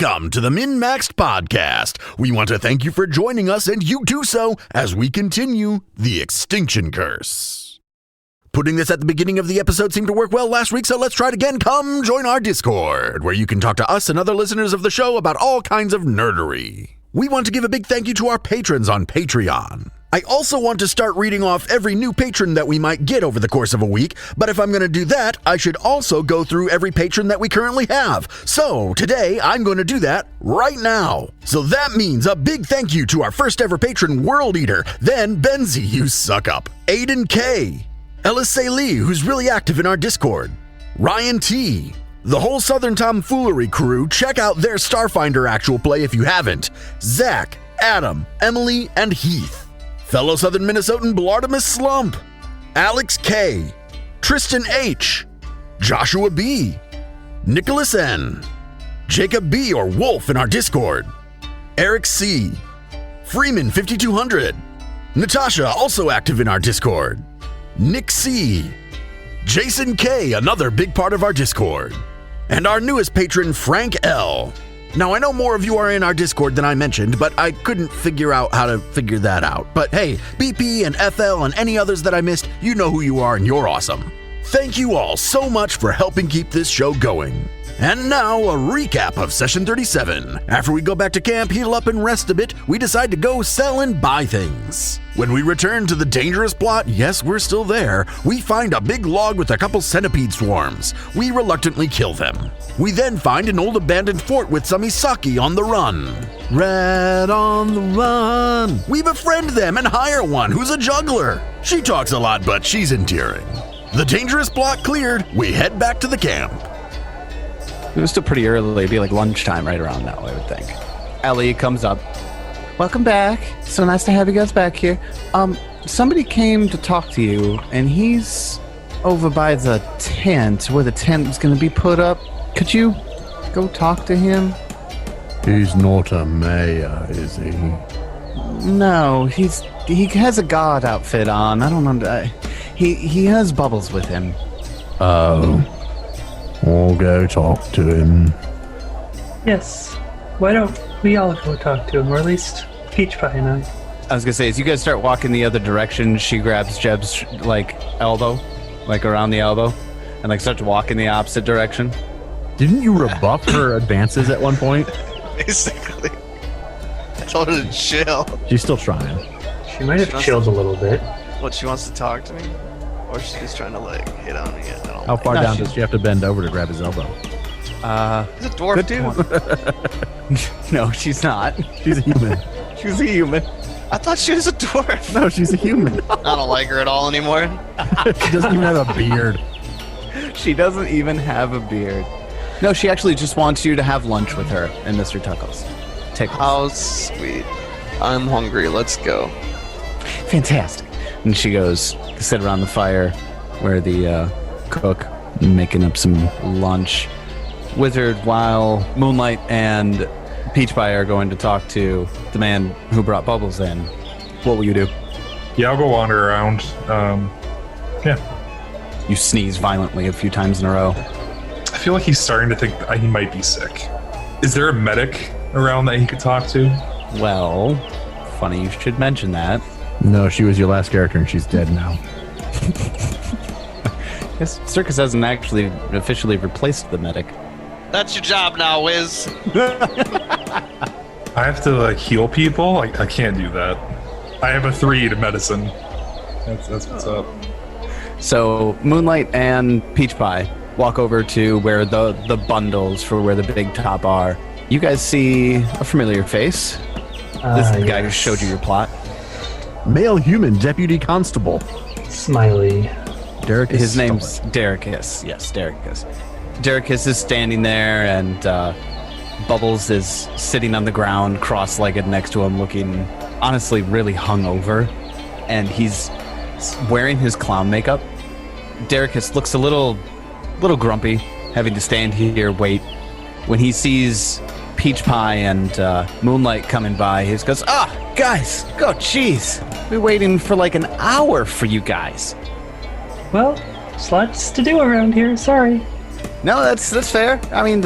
Welcome to the MNmaxed Podcast. We want to thank you for joining us, and you do so as we continue the Extinction Curse. Putting this at the beginning of the episode seemed to work well last week, so let's try it again. Come join our Discord, where you can talk to us and other listeners of the show about all kinds of nerdery. We want to give a big thank you to our patrons on Patreon. I also want to start reading off every new patron that we might get over the course of a week, but if I'm going to do that, I should also go through every patron that we currently have. So today, I'm going to do that right now. So that means a big thank you to our first ever patron, World Eater, then Benzie, you suck up, Aiden K, Elise Lee, who's really active in our Discord, Ryan T, the whole Southern Tomfoolery crew. Check out their Starfinder actual play if you haven't, Zach, Adam, Emily, and Heath. Fellow Southern Minnesotan Blartimus Slump, Alex K, Tristan H, Joshua B, Nicholas N, Jacob B or Wolf in our Discord, Eric C, Freeman 5200, Natasha also active in our Discord, Nick C, Jason K, another big part of our Discord, and our newest patron Frank L. Now, I know more of you are in our Discord than I mentioned, but I couldn't figure out how to figure that out. But hey, BP and FL and any others that I missed, you know who you are and you're awesome. Thank you all so much for helping keep this show going. And now, a recap of Session 37. After we go back to camp, heal up and rest a bit, we decide to go sell and buy things. When we return to the dangerous plot, yes, we're still there, we find a big log with a couple centipede swarms. We reluctantly kill them. We then find an old abandoned fort with some Isaki on the run. Red on the run. We befriend them and hire one who's a juggler. She talks a lot, but she's endearing. The dangerous plot cleared, we head back to the camp. It was still pretty early. It'd be like lunchtime right around now, I would think. Ellie comes up. Welcome back. So nice to have you guys back here. Somebody came to talk to you, and he's over by the tent, where the tent is going to be put up. Could you go talk to him? He's not a mayor, is he? No, he has a guard outfit on. I don't know. He has Bubbles with him. Oh. We'll go talk to him. Yes. Why don't we all go talk to him, or at least Peach Pie and I? I was gonna say, as you guys start walking the other direction, she grabs Jeb's elbow, around the elbow, and starts walking the opposite direction. Didn't you rebuff her advances at one point? Basically. I told her to chill. She's still trying. She might have chilled a little bit. What, she wants to talk to me? Or she's trying to hit on me? How far down does she have to bend over to grab his elbow? He's a dwarf, dude. No, she's not. She's a human. She's a human. I thought she was a dwarf. No, she's a human. I don't like her at all anymore. She doesn't even have a beard. She doesn't even have a beard. No, she actually just wants you to have lunch with her and Mr. Tuckles. How sweet. I'm hungry. Let's go. Fantastic. And she goes to sit around the fire where the cook making up some lunch. Wizard, while Moonlight and Peach Pie are going to talk to the man who brought Bubbles in. What will you do? Yeah, I'll go wander around. Yeah. You sneeze violently a few times in a row. I feel like he's starting to think that he might be sick. Is there a medic around that he could talk to? Well, funny you should mention that. No, she was your last character and she's dead now. Yes, Circus hasn't actually officially replaced the medic. That's your job now, Wiz. I have to heal people? I can't do that. I have a 3 to medicine. That's what's up. So Moonlight and Peach Pie walk over to where the bundles for where the big top are. You guys see a familiar face. This is the guy who showed you your plot. Male human deputy constable. Smiley. Derek. His name's Derekus. Yes, Derekus. Derekus is standing there, and Bubbles is sitting on the ground, cross-legged next to him, looking honestly really hungover. And he's wearing his clown makeup. Derekus looks a little grumpy, having to stand here, wait. When he sees Peach Pie and Moonlight coming by, he goes, guys, go, jeez. We're waiting for an hour for you guys. Well, there's lots to do around here, sorry. No, that's fair. I mean,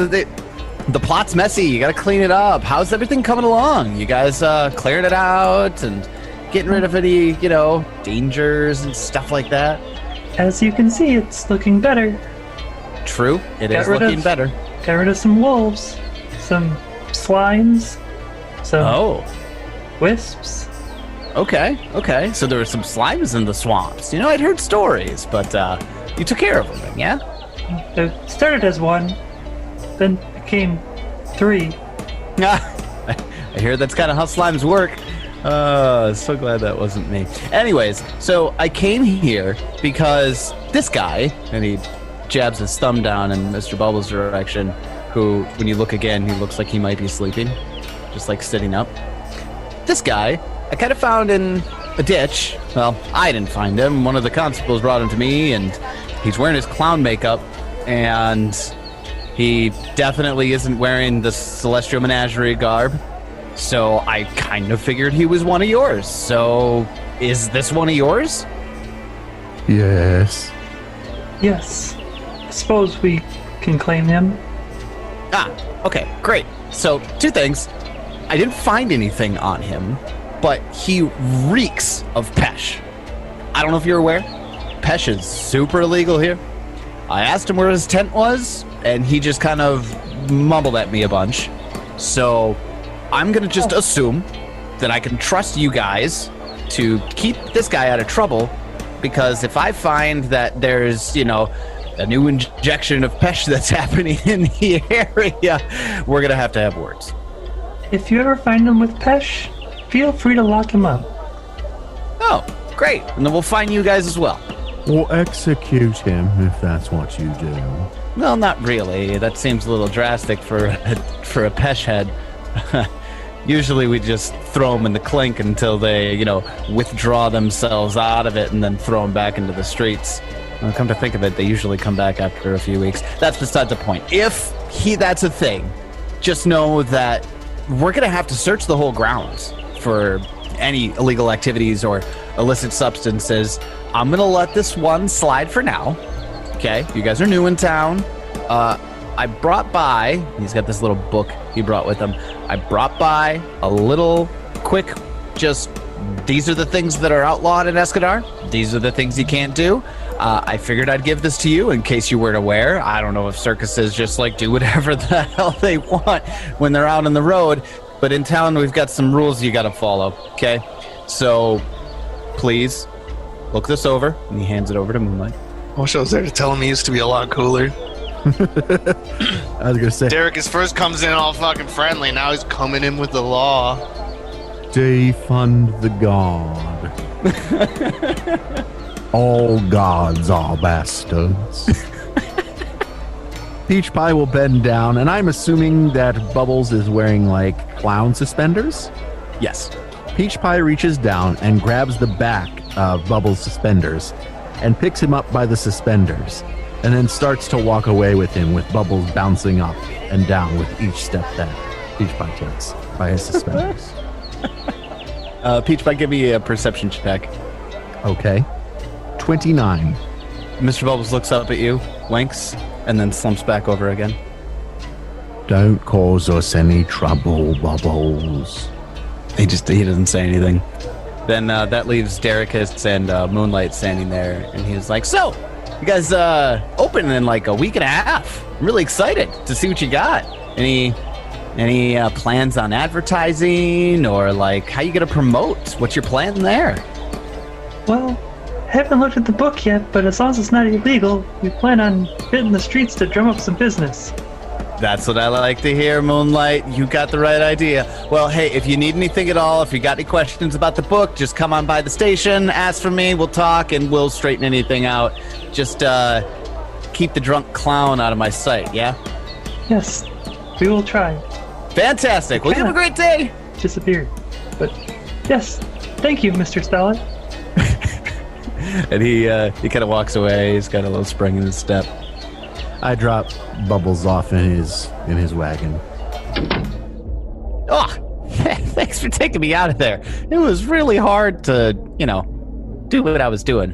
the plot's messy. You got to clean it up. How's everything coming along? You guys clearing it out and getting rid of any, dangers and stuff like that? As you can see, it's looking better. True, it is looking better. Got rid of some wolves, some slimes, some wisps. Okay. So there were some slimes in the swamps. I'd heard stories, but you took care of them, yeah? It started as 1, then became 3. I hear that's kind of how slimes work. So glad that wasn't me. Anyways, so I came here because this guy, and he jabs his thumb down in Mr. Bubbles' direction, who, when you look again, he looks like he might be sleeping, just like sitting up. This guy, I kind of found in a ditch. Well, I didn't find him. One of the constables brought him to me, and he's wearing his clown makeup, and he definitely isn't wearing the Celestial Menagerie garb. So I kind of figured he was one of yours. So is this one of yours? Yes. Yes. I suppose we can claim him. Okay, great. So 2 things. I didn't find anything on him, but he reeks of Pesh. I don't know if you're aware. Pesh is super illegal here. I asked him where his tent was, and he just kind of mumbled at me a bunch. So I'm going to just assume that I can trust you guys to keep this guy out of trouble, because if I find that there's, a new injection of Pesh that's happening in the area, we're going to have words. If you ever find him with Pesh, feel free to lock him up. Oh, great. And then we'll find you guys as well. Or execute him if that's what you do. Well, not really. That seems a little drastic for a Pesh head. Usually we just throw them in the clink until they, withdraw themselves out of it and then throw them back into the streets. Well, come to think of it, they usually come back after a few weeks. That's beside the point. If that's a thing, just know that we're going to have to search the whole grounds for any illegal activities or illicit substances. I'm going to let this one slide for now. Okay, you guys are new in town. I brought by, he's got this little book he brought with him. I brought by a little quick, just, these are the things that are outlawed in Escadar. These are the things you can't do. I figured I'd give this to you in case you weren't aware. I don't know if circuses just do whatever the hell they want when they're out on the road, but in town we've got some rules you got to follow, okay? So, please, look this over, and he hands it over to Moonlight. I wish I was there to tell him he used to be a lot cooler. I was gonna say, Derek first comes in all fucking friendly, now he's coming in with the law. defund the god. All gods are bastards. Peach Pie will bend down, and I'm assuming that Bubbles is wearing clown suspenders? Yes. Peach Pie reaches down and grabs the back of Bubbles' suspenders and picks him up by the suspenders, and then starts to walk away with him, with Bubbles bouncing up and down with each step that Peach Pie takes by his suspenders. Peach Pie, give me a perception check. Okay. 29. Mr. Bubbles looks up at you, winks, and then slumps back over again. Don't cause us any trouble, Bubbles. He doesn't say anything. Then that leaves Derricus and Moonlight standing there, and he's like, "So, you guys open in a week and a half. I'm really excited to see what you got. Any plans on advertising, or how you gonna promote? What's your plan there?" Well, I haven't looked at the book yet, but as long as it's not illegal, we plan on hitting the streets to drum up some business. That's what I like to hear, Moonlight. You got the right idea. Well, hey, if you need anything at all, if you got any questions about the book, just come on by the station, ask for me, we'll talk, and we'll straighten anything out. Just keep the drunk clown out of my sight, yeah? Yes, we will try. Fantastic. Well, you have a great day. Disappeared. But yes, thank you, Mr. Stalin. And he kind of walks away. He's got a little spring in his step. I drop Bubbles off in his wagon. Oh, thanks for taking me out of there. It was really hard to, do what I was doing.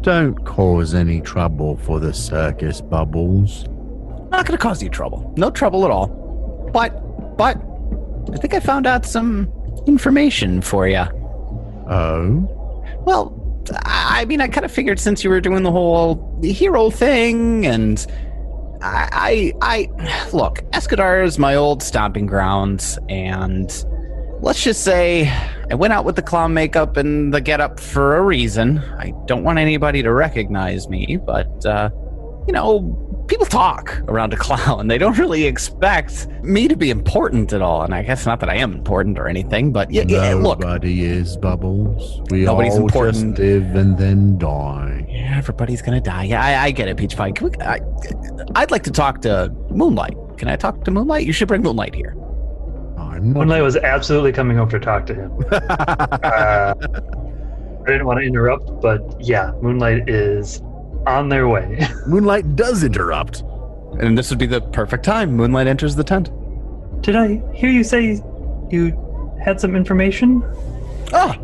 Don't cause any trouble for the circus, Bubbles. Not going to cause you trouble. No trouble at all. But I think I found out some information for you. Oh? Well, I mean, I kind of figured since you were doing the whole hero thing, and I look, Escadar is my old stomping grounds, and let's just say I went out with the clown makeup and the getup for a reason. I don't want anybody to recognize me, but, people talk around a clown. They don't really expect me to be important at all. And I guess not that I am important or anything, but yeah, look. Nobody is, Bubbles. Nobody's all important. Just live and then die. Yeah, everybody's gonna die. Yeah, I get it, Peach Pie. I'd like to talk to Moonlight. Can I talk to Moonlight? You should bring Moonlight here. Moonlight was absolutely coming over to talk to him. I didn't want to interrupt, but yeah, Moonlight is on their way. Moonlight does interrupt. And this would be the perfect time. Moonlight enters the tent. Did I hear you say you had some information? Oh,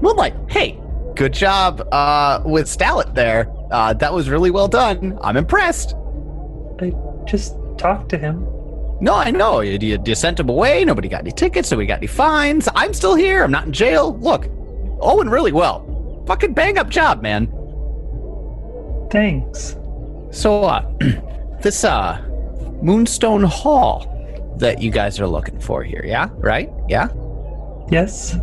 Moonlight. Hey, good job with Stallet there. That was really well done. I'm impressed. I just talked to him. No, I know. You sent him away. Nobody got any tickets. Nobody got any fines. I'm still here. I'm not in jail. Look, Owen really well. Fucking bang up job, man. Thanks. So, this Moonstone Hall that you guys are looking for here, yeah? Right? Yeah? Yes.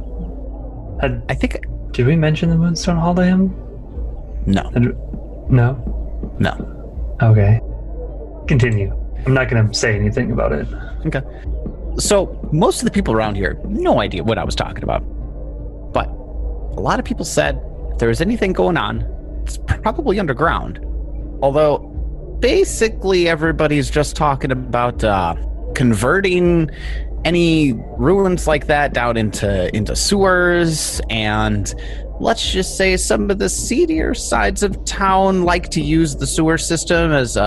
I think... Did we mention the Moonstone Hall to him? No. No? No. Okay. Continue. I'm not going to say anything about it. Okay. So, most of the people around here, no idea what I was talking about. But a lot of people said if there was anything going on, it's probably underground. Although, basically everybody's just talking about converting any ruins like that down into sewers, and let's just say some of the seedier sides of town like to use the sewer system as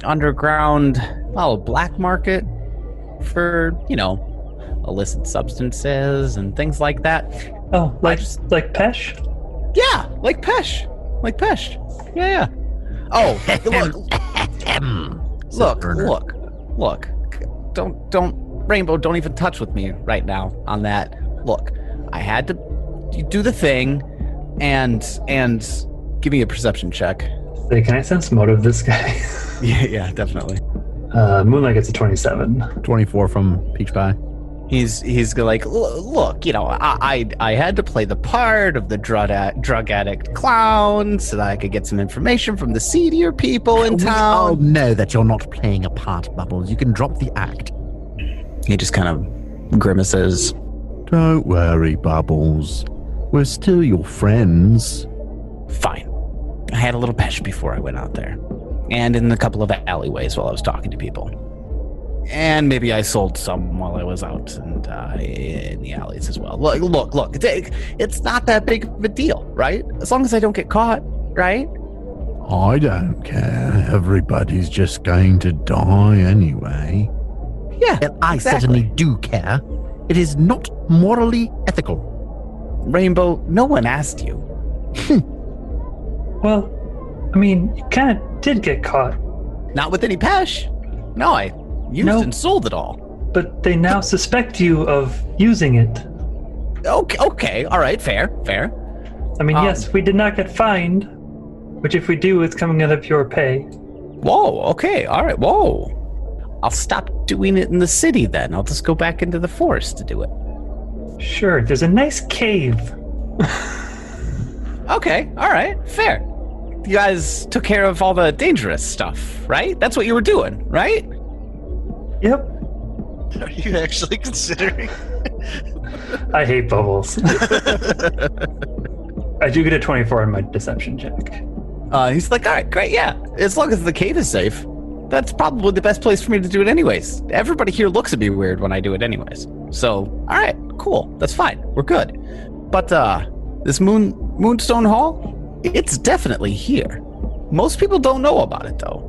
underground, black market for, illicit substances and things like that. Oh, like Pesh? Yeah, like Pesh. Yeah. Oh, look. Don't, Rainbow, don't even touch with me right now on that. Look, I had to do the thing and give me a perception check. Hey, can I sense motive this guy? Yeah, definitely. Moonlight gets a 27. 24 from Peach Pie. He's like, look, I had to play the part of the drug addict clown so that I could get some information from the seedier people in town. We all know that you're not playing a part, Bubbles. You can drop the act. He just kind of grimaces. Don't worry, Bubbles. We're still your friends. Fine. I had a little pesh before I went out there. And in a couple of alleyways while I was talking to people. And maybe I sold some while I was out and in the alleys as well. Look, it's not that big of a deal, right? As long as I don't get caught, right? I don't care. Everybody's just going to die anyway. Yeah, and I exactly. certainly do care. It is not morally ethical. Rainbow, no one asked you. Well, I mean, you kind of did get caught. Not with any pesh. No, I used and sold it all. But they now suspect you of using it. Okay, all right, fair. I mean, yes, we did not get fined, which if we do, it's coming out of pure pay. Whoa, okay, all right, whoa. I'll stop doing it in the city then. I'll just go back into the forest to do it. Sure, there's a nice cave. Okay, all right, fair. You guys took care of all the dangerous stuff, right? That's what you were doing, right? Yep. Are you actually considering? I hate bubbles. I do get a 24 on my deception check. He's like, all right, great, yeah. As long as the cave is safe, that's probably the best place for me to do it anyways. Everybody here looks at me weird when I do it anyways. So, all right, cool, that's fine. We're good. But this Moonstone Hall, it's definitely here. Most people don't know about it, though.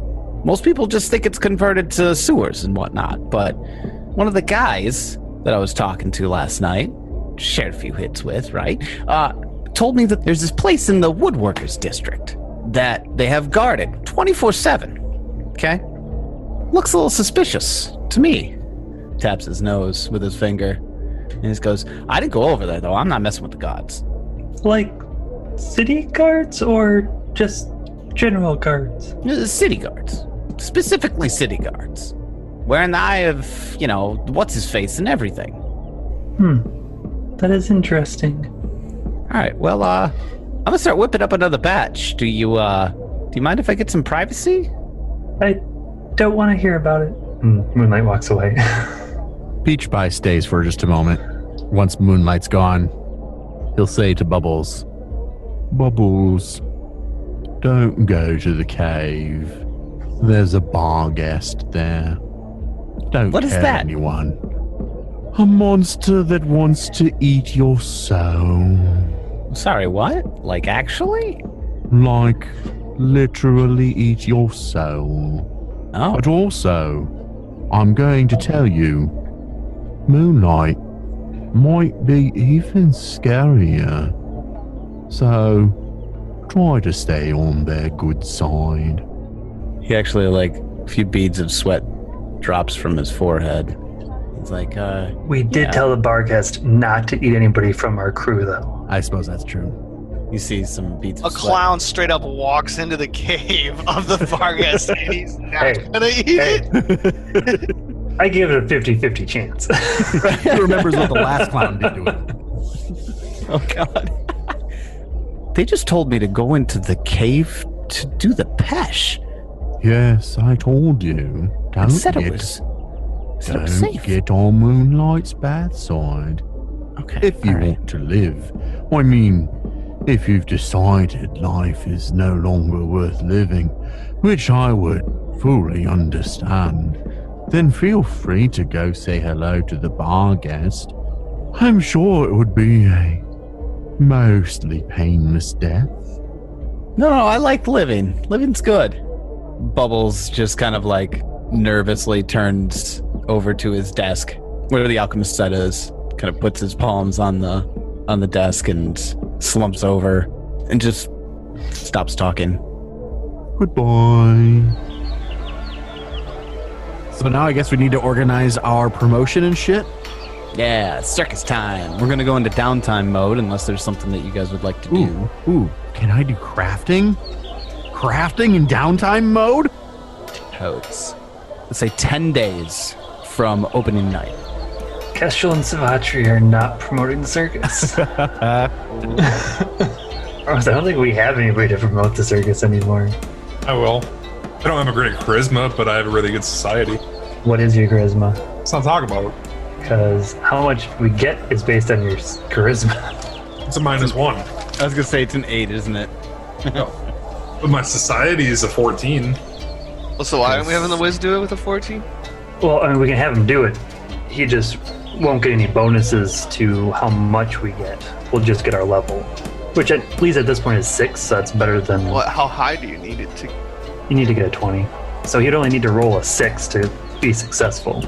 Most people just think it's converted to sewers and whatnot. But one of the guys that I was talking to last night, shared a few hits with, right, told me that there's this place in the Woodworkers District that they have guarded 24/7. Okay? Looks a little suspicious to me. taps his nose with his finger. And he just goes, I didn't go over there, though. I'm not messing with the gods. Like city guards or just general guards? City guards. Specifically city guards. Wearing the eye of, what's-his-face and everything. That is interesting. All right, well, I'm going to start whipping up another batch. Do you mind if I get some privacy? I don't want to hear about it. Moonlight walks away. Peach Pie stays for just a moment. Once Moonlight's gone, he'll say to Bubbles, Bubbles, don't go to the cave. There's a bar guest there. Don't What is tell that? anyone. A monster that wants to eat your soul. Sorry, what? Like, actually? Like, literally eat your soul. Oh. But also, I'm going to tell you, Moonlight might be even scarier. So, try to stay on their good side. He actually, a few beads of sweat drops from his forehead. He's like, We did tell the bar guest not to eat anybody from our crew, though. I suppose that's true. You see some beads A of sweat. clown straight up walks into the cave of the Vargas and he's not gonna eat it. I gave it a 50-50 chance. He remembers what the last clown did to him. Oh, God. They just told me to go into the cave to do the pesh. Yes, I told you. Don't Said it get, was don't safe. get on Moonlight's bad side. Okay. If you all right. want to live. I mean, if you've decided life is no longer worth living, which I would fully understand, then feel free to go say hello to the bar guest. I'm sure it would be a mostly painless death. No, I like living. Living's good. Bubbles just kind of nervously turns over to his desk where the alchemist set is, kind of puts his palms on the desk and slumps over and just stops talking. Goodbye. So now I guess we need to organize our promotion and shit. Yeah, circus time. We're going to go into downtime mode unless there's something that you guys would like to do. Ooh, can I do crafting? Crafting in downtime mode? Totes. Let's say 10 days from opening night. Kestrel and Savatri are not promoting the circus. I don't think we have anybody to promote the circus anymore. I will. I don't have a great charisma, but I have a really good society. What is your charisma? Let's not talk about it. Because how much we get is based on your charisma. It's a -1. I was going to say it's an 8, isn't it? But my society is a 14. Well, so why aren't we having the Wiz do it with a 14? Well, I mean, we can have him do it. He just won't get any bonuses to how much we get. We'll just get our level, which at least at this point is 6, so that's better than... How high do you need it to? You need to get a 20. So he'd only need to roll a 6 to be successful.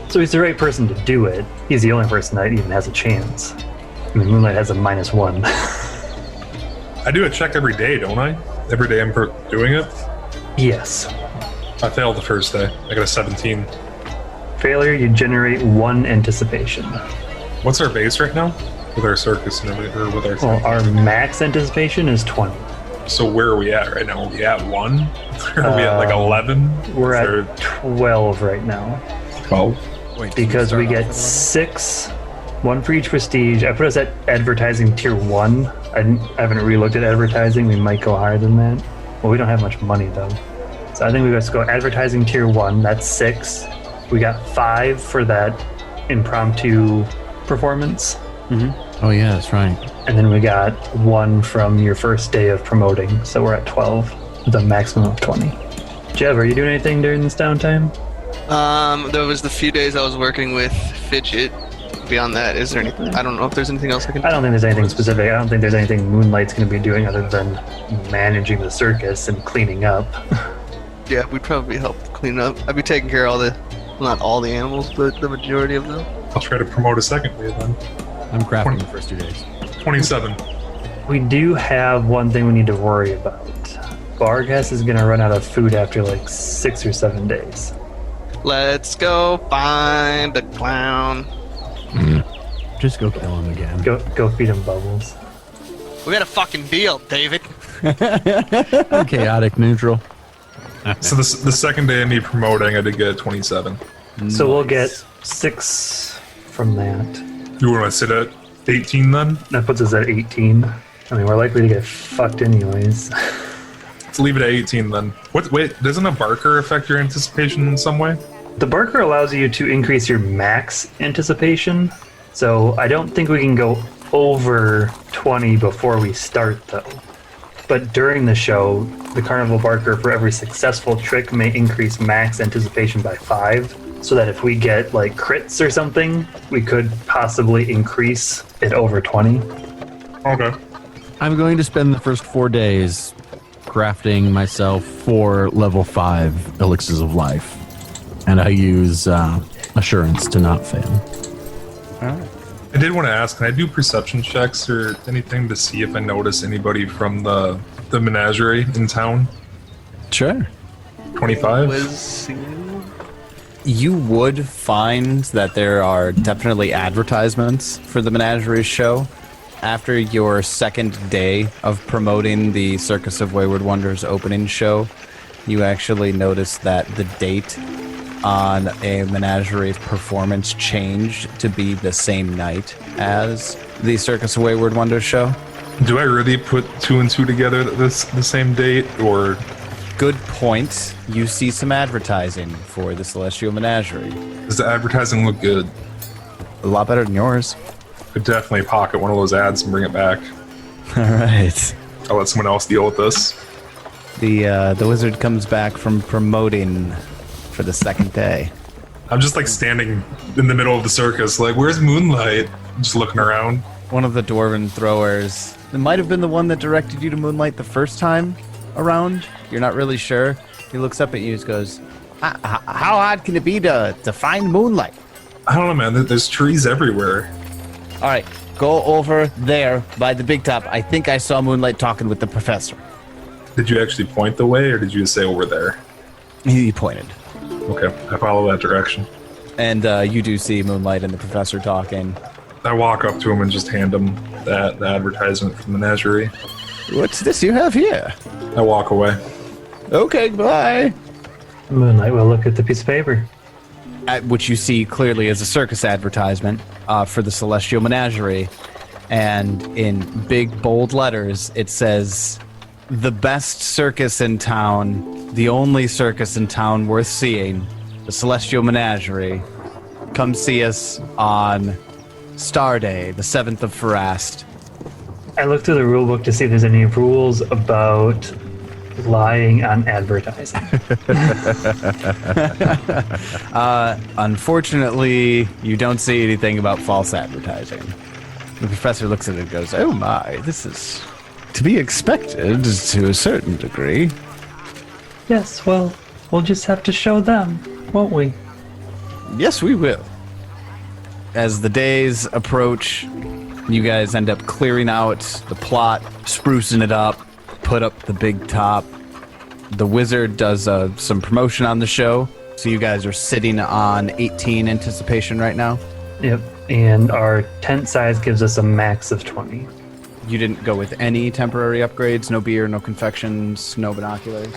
So he's the right person to do it. He's the only person that even has a chance. I mean, Moonlight has a -1. I do a check every day, don't I? Every day I'm doing it? Yes. I failed the first day. I got a 17. Failure, you generate 1 anticipation. What's our base right now? With our circus and everything, or with our Well, our max anticipation is 20. So where are we at right now? Are we at 1? Are we at 11? We're at 12 right now. 12? Because we get 6, 1 for each prestige. I put us at advertising tier 1. I haven't re-looked at advertising. We might go higher than that. Well, we don't have much money though. So I think we just go advertising tier 1. That's 6. We got 5 for that impromptu performance. Oh yeah, that's right. And then we got 1 from your first day of promoting. So we're at 12 with a maximum of 20. Jev, are you doing anything during this downtime? There was the few days I was working with Fidget. Beyond that, is there anything? I don't know if there's anything else I can do. I don't think there's anything specific. I don't think there's anything Moonlight's going to be doing other than managing the circus and cleaning up. Yeah, we'd probably help clean up. I'd be taking care of all the, well, not all the animals, but the majority of them. I'll try to promote a second wave then. I'm crafting the first 2 days. 27. We do have one thing we need to worry about. Barghast is going to run out of food after 6 or 7 days. Let's go find the clown. Just go kill him again. Go feed him bubbles. We got a fucking deal, David. Chaotic neutral. So the second day of me promoting, I did get a 27. So we'll get 6 from that. You want to sit at 18 then? That puts us at 18. I mean, we're likely to get fucked anyways. Let's leave it at 18 then. Wait, doesn't a Barker affect your anticipation in some way? The Barker allows you to increase your max anticipation, so I don't think we can go over 20 before we start, though. But during the show, the Carnival Barker for every successful trick may increase max anticipation by 5, so that if we get, like, crits or something, we could possibly increase it over 20. Okay. I'm going to spend the first 4 days crafting myself 4 level 5 elixirs of life. And I use assurance to not fail. I did want to ask, can I do perception checks or anything to see if I notice anybody from the menagerie in town? Sure. 25? You would find that there are definitely advertisements for the Menagerie show. After your second day of promoting the Circus of Wayward Wonders opening show, you actually notice that the date on a Menagerie performance changed to be the same night as the Circus of Wayward Wonders show. Do I really put 2 and 2 together the same date, or... Good point. You see some advertising for the Celestial Menagerie. Does the advertising look good? A lot better than yours. I'd definitely pocket one of those ads and bring it back. All right. I'll let someone else deal with this. The wizard comes back from promoting for the second day. I'm just like standing in the middle of the circus, like, where's Moonlight? Just looking around. One of the dwarven throwers, it might have been the one that directed you to Moonlight the first time around. You're not really sure. He looks up at you and goes, how hard can it be to find Moonlight? I don't know, man. There's trees everywhere. All right, go over there by the big top. I think I saw Moonlight talking with the professor. Did you actually point the way, or did you just say over there? He pointed. Okay, I follow that direction. And you do see Moonlight and the professor talking. I walk up to him and just hand him the advertisement from the menagerie. What's this you have here? I walk away. Okay, bye. Moonlight will look at the piece of paper. At which you see clearly is a circus advertisement for the Celestial Menagerie. And in big, bold letters, it says, "The best circus in town, the only circus in town worth seeing, the Celestial Menagerie. Come see us on Star Day, the 7th of Farast." I looked through the rule book to see if there's any rules about lying on advertising. Unfortunately, you don't see anything about false advertising. The professor looks at it and goes, "Oh my, this is to be expected to a certain degree." Yes, well, we'll just have to show them, won't we? Yes, we will. As the days approach, you guys end up clearing out the plot, sprucing it up, put up the big top. The wizard does some promotion on the show, so you guys are sitting on 18 anticipation right now. Yep, and our tent size gives us a max of 20. You didn't go with any temporary upgrades, no beer, no confections, no binoculars.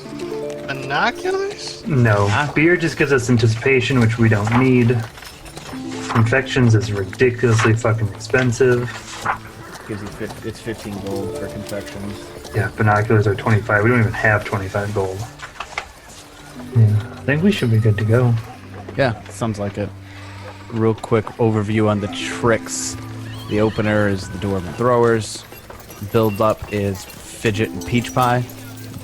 Binoculars? No, beer just gives us anticipation, which we don't need. Confections is ridiculously fucking expensive. Gives you it's 15 gold for confections. Yeah, binoculars are 25. We don't even have 25 gold. Yeah, I think we should be good to go. Yeah, sounds like it. Real quick overview on the tricks. The opener is the Dwarven Throwers. Build up is Fidget and Peach Pie.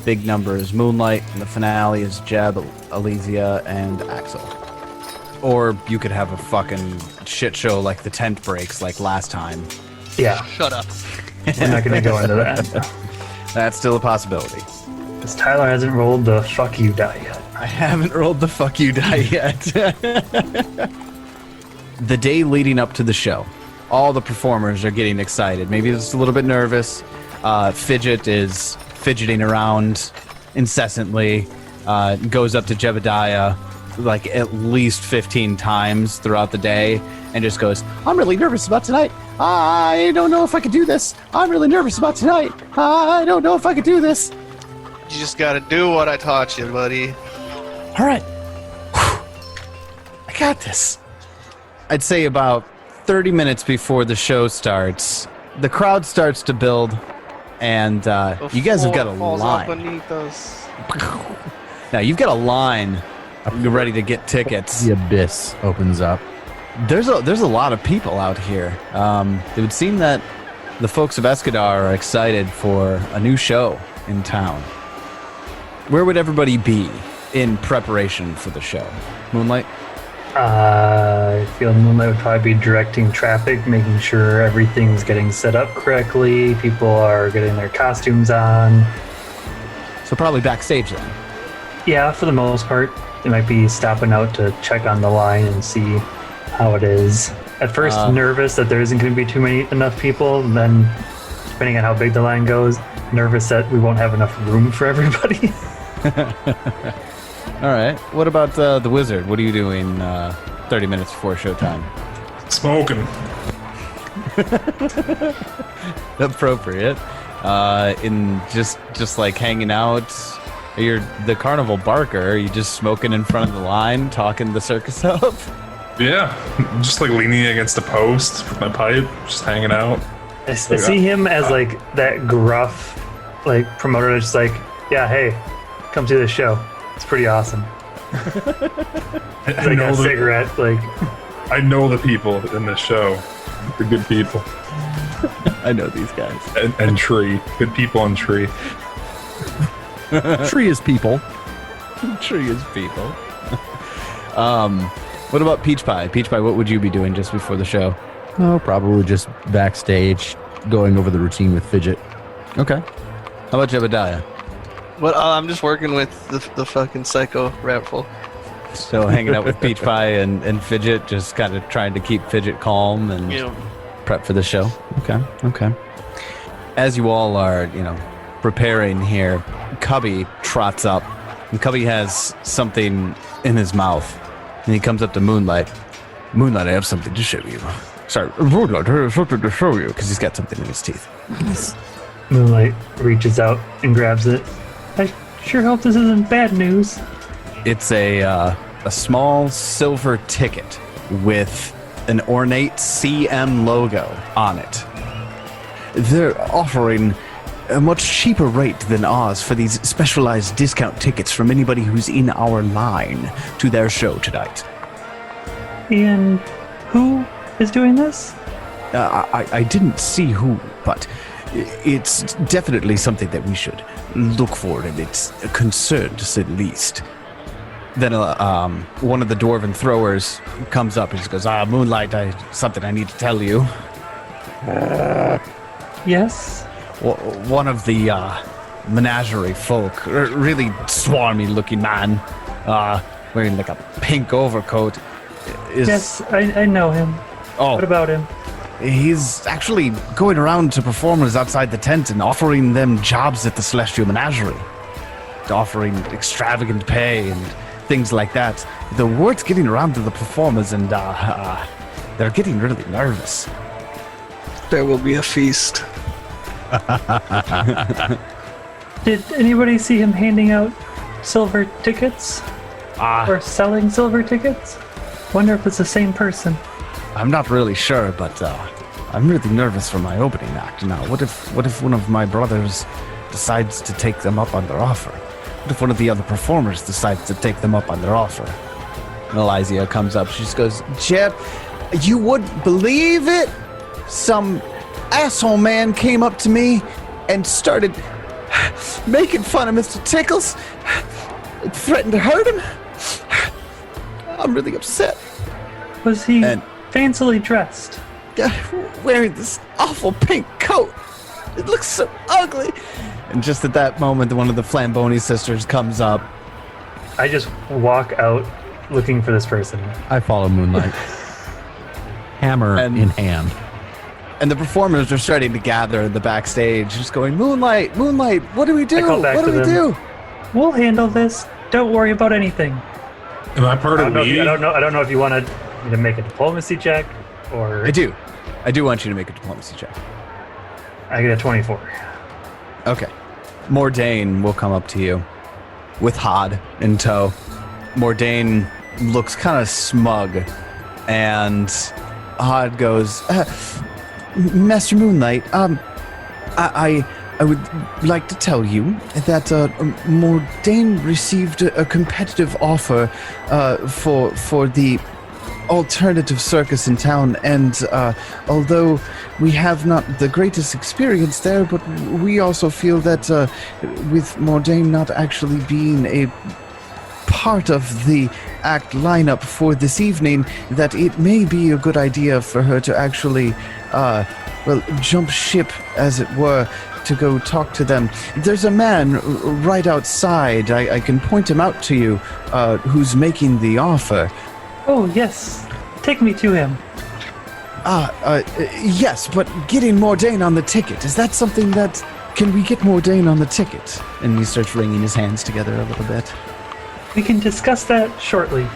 Big number is Moonlight. And the finale is Jeb, Elysia, and Axel. Or you could have a fucking shit show like the tent breaks like last time. Yeah, Shut up. we're not going to go into that. That's still a possibility. Because Tyler hasn't rolled the fuck you die yet. I haven't rolled the fuck you die yet. The day leading up to the show, all the performers are getting excited. Maybe just a little bit nervous. Fidget is fidgeting around incessantly. Goes up to Jebediah like at least 15 times throughout the day and just goes, I'm really nervous about tonight. I don't know if I could do this. I'm really nervous about tonight. I don't know if I could do this. You just gotta do what I taught you, buddy. All right. I got this. I'd say about 30 minutes before the show starts, the crowd starts to build, and you guys have got a line. Beneath us. Now, you've got a line. You're ready to get tickets. The abyss opens up. There's a lot of people out here. It would seem that the folks of Escadar are excited for a new show in town. Where would everybody be in preparation for the show? Moonlight? I feel Moonlight would probably be directing traffic, making sure everything's getting set up correctly, people are getting their costumes on. So probably backstage then. Yeah, for the most part. They might be stopping out to check on the line and see how it is. At first, nervous that there isn't going to be enough people, and then, depending on how big the line goes, nervous that we won't have enough room for everybody. All right. What about the wizard? What are you doing 30 minutes before showtime? Smoking. Appropriate. In just like hanging out. You're the carnival barker. Are you just smoking in front of the line, talking the circus up? Yeah, just like leaning against a post with my pipe, just hanging out. I see him as like that gruff, like promoter that's just like, yeah, hey, come to the show. It's pretty awesome. I Like know a cigarette, like. I know the people in this show. The good people. I know these guys. And Tree. Good people on Tree. Tree is people. Tree is people. What about Peach Pie? Peach Pie, what would you be doing just before the show? Oh, probably just backstage, going over the routine with Fidget. Okay. How about Jebediah? Well, I'm just working with the fucking psycho rapful. So hanging out with Peach Pie and Fidget, just kind of trying to keep Fidget calm and prep for the show. Okay. As you all are, preparing here, Cubby trots up, and Cubby has something in his mouth, and he comes up to Moonlight. Moonlight, I have something to show you. Sorry, Moonlight, I have something to show you, because he's got something in his teeth. Moonlight reaches out and grabs it. I sure hope this isn't bad news. It's a small silver ticket with an ornate CM logo on it. They're offering a much cheaper rate than ours for these specialized discount tickets from anybody who's in our line to their show tonight. And who is doing this? I didn't see who, but it's definitely something that we should look for, and it's a concern to say the least. Then one of the dwarven throwers comes up and just goes, Moonlight, something I need to tell you. Yes? One of the menagerie folk, really swarmy looking man, wearing like a pink overcoat. Yes, I know him. Oh. What about him? He's actually going around to performers outside the tent and offering them jobs at the Celestial Menagerie. Offering extravagant pay and things like that. The word's getting around to the performers, and they're getting really nervous. There will be a feast. Did anybody see him handing out silver tickets? Or selling silver tickets? Wonder if it's the same person. I'm not really sure, but I'm really nervous for my opening act now. What if one of my brothers decides to take them up on their offer? What if one of the other performers decides to take them up on their offer? And Elysia comes up. She just goes, Jeb, you wouldn't believe it? Some asshole man came up to me and started making fun of Mr. Tickles. Threatened to hurt him. I'm really upset. Was he fancily dressed? Wearing this awful pink coat. It looks so ugly. And just at that moment, one of the Flamboni sisters comes up. I just walk out looking for this person. I follow Moonlight. Hammer in hand. And the performers are starting to gather in the backstage, just going, Moonlight, what do we do? I call back What to do we them. do? We'll handle this. Don't worry about anything. Am I part of we? I don't know if you want me to make a diplomacy check or. I do want you to make a diplomacy check. I get a 24. Okay. Mordane will come up to you with Hod in tow. Mordane looks kind of smug, and Hod goes, Master Moonlight, I would like to tell you that Mordane received a competitive offer for the alternative circus in town, and although we have not the greatest experience there, but we also feel that with Mordane not actually being a part of the act lineup for this evening, that it may be a good idea for her to actually jump ship, as it were, to go talk to them. There's a man right outside, I can point him out to you, who's making the offer. Oh, yes. Take me to him. Yes, but getting Mordane on the ticket, is that something that... Can we get Mordane on the ticket? And he starts wringing his hands together a little bit. We can discuss that shortly.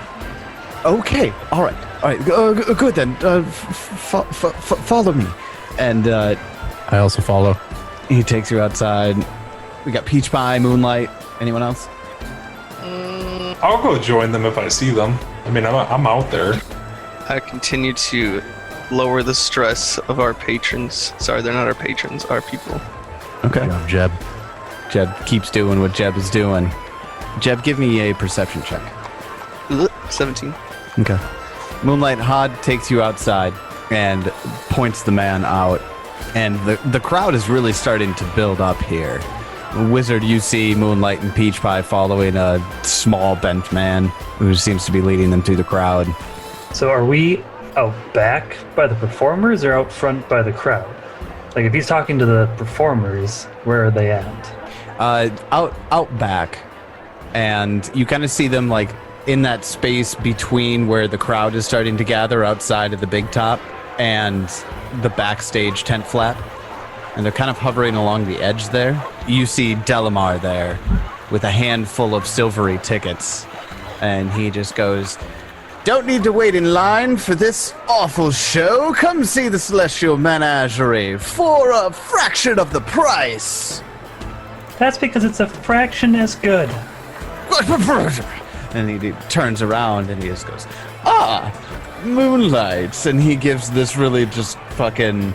Okay, all right, good then. Follow me. And I also follow. he takes you outside. We got Peach Pie, Moonlight. Anyone else? I'll go join them if I see them. I mean, I'm out there. I continue to lower the stress of our patrons. Sorry, they're not our patrons, our people. Okay. Good job, Jeb. Jeb keeps doing what Jeb is doing. Jeb, give me a perception check. 17. Okay. Moonlight Hod takes you outside and points the man out. And the crowd is really starting to build up here. Wizard, you see Moonlight and Peach Pie following a small bent man who seems to be leading them through the crowd. So are we out back by the performers or out front by the crowd? Like, if he's talking to the performers, where are they at? Out back. And you kind of see them like in that space between where the crowd is starting to gather outside of the big top and the backstage tent flap. And they're kind of hovering along the edge there. You see Delamar there with a handful of silvery tickets. And he just goes, "Don't need to wait in line for this awful show. Come see the Celestial Menagerie for a fraction of the price." That's because it's a fraction as good. And he turns around and he just goes, Moonlight. And he gives this really just fucking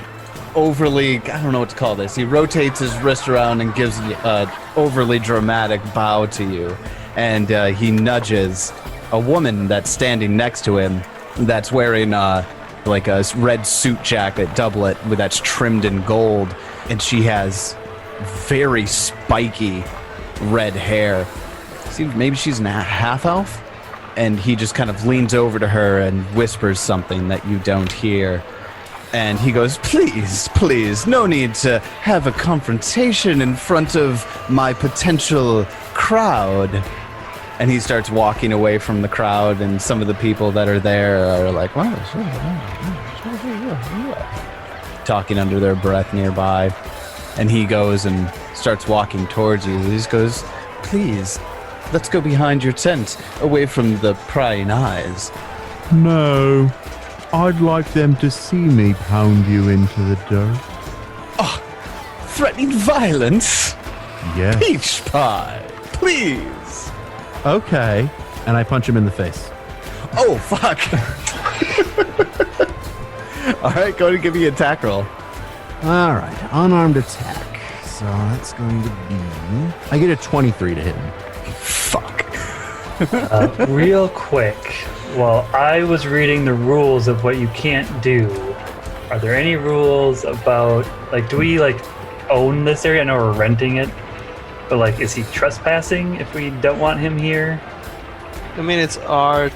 overly, I don't know what to call this. He rotates his wrist around and gives an overly dramatic bow to you. And he nudges a woman that's standing next to him that's wearing like a red suit jacket doublet that's trimmed in gold. And she has very spiky red hair. Seems maybe she's a half elf. And he just kind of leans over to her and whispers something that you don't hear. And he goes, please, no need to have a confrontation in front of my potential crowd. And he starts walking away from the crowd, and some of the people that are there are like, wow, talking under their breath nearby. And he goes and starts walking towards you. He just goes, please, let's go behind your tent, away from the prying eyes. No, I'd like them to see me pound you into the dirt. Oh, threatening violence? Yes. Peach Pie, please. Okay. And I punch him in the face. Oh, fuck. All right, go ahead and give me an attack roll. All right, unarmed attack. So that's going to be... I get a 23 to hit him. Fuck. Real quick, while I was reading the rules of what you can't do, are there any rules about, like, do we, like, own this area? I know we're renting it, but, like, is he trespassing if we don't want him here? I mean, it's our...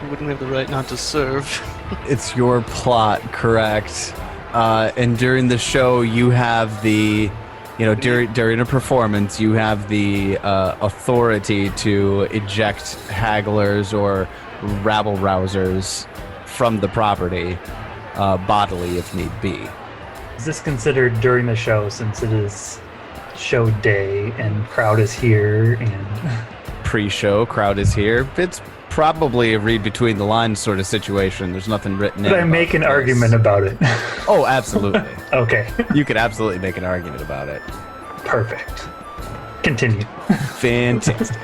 We wouldn't have the right not to serve. It's your plot, correct. And during the show, you have the... during a performance, you have the authority to eject hagglers or rabble-rousers from the property, bodily if need be. Is this considered during the show, since it is show day and crowd is here and... Pre-show, crowd is here. It's probably a read between the lines sort of situation. There's nothing written in. Could I make an argument about it? Oh, absolutely. Okay. You could absolutely make an argument about it. Perfect. Continue. Fantastic.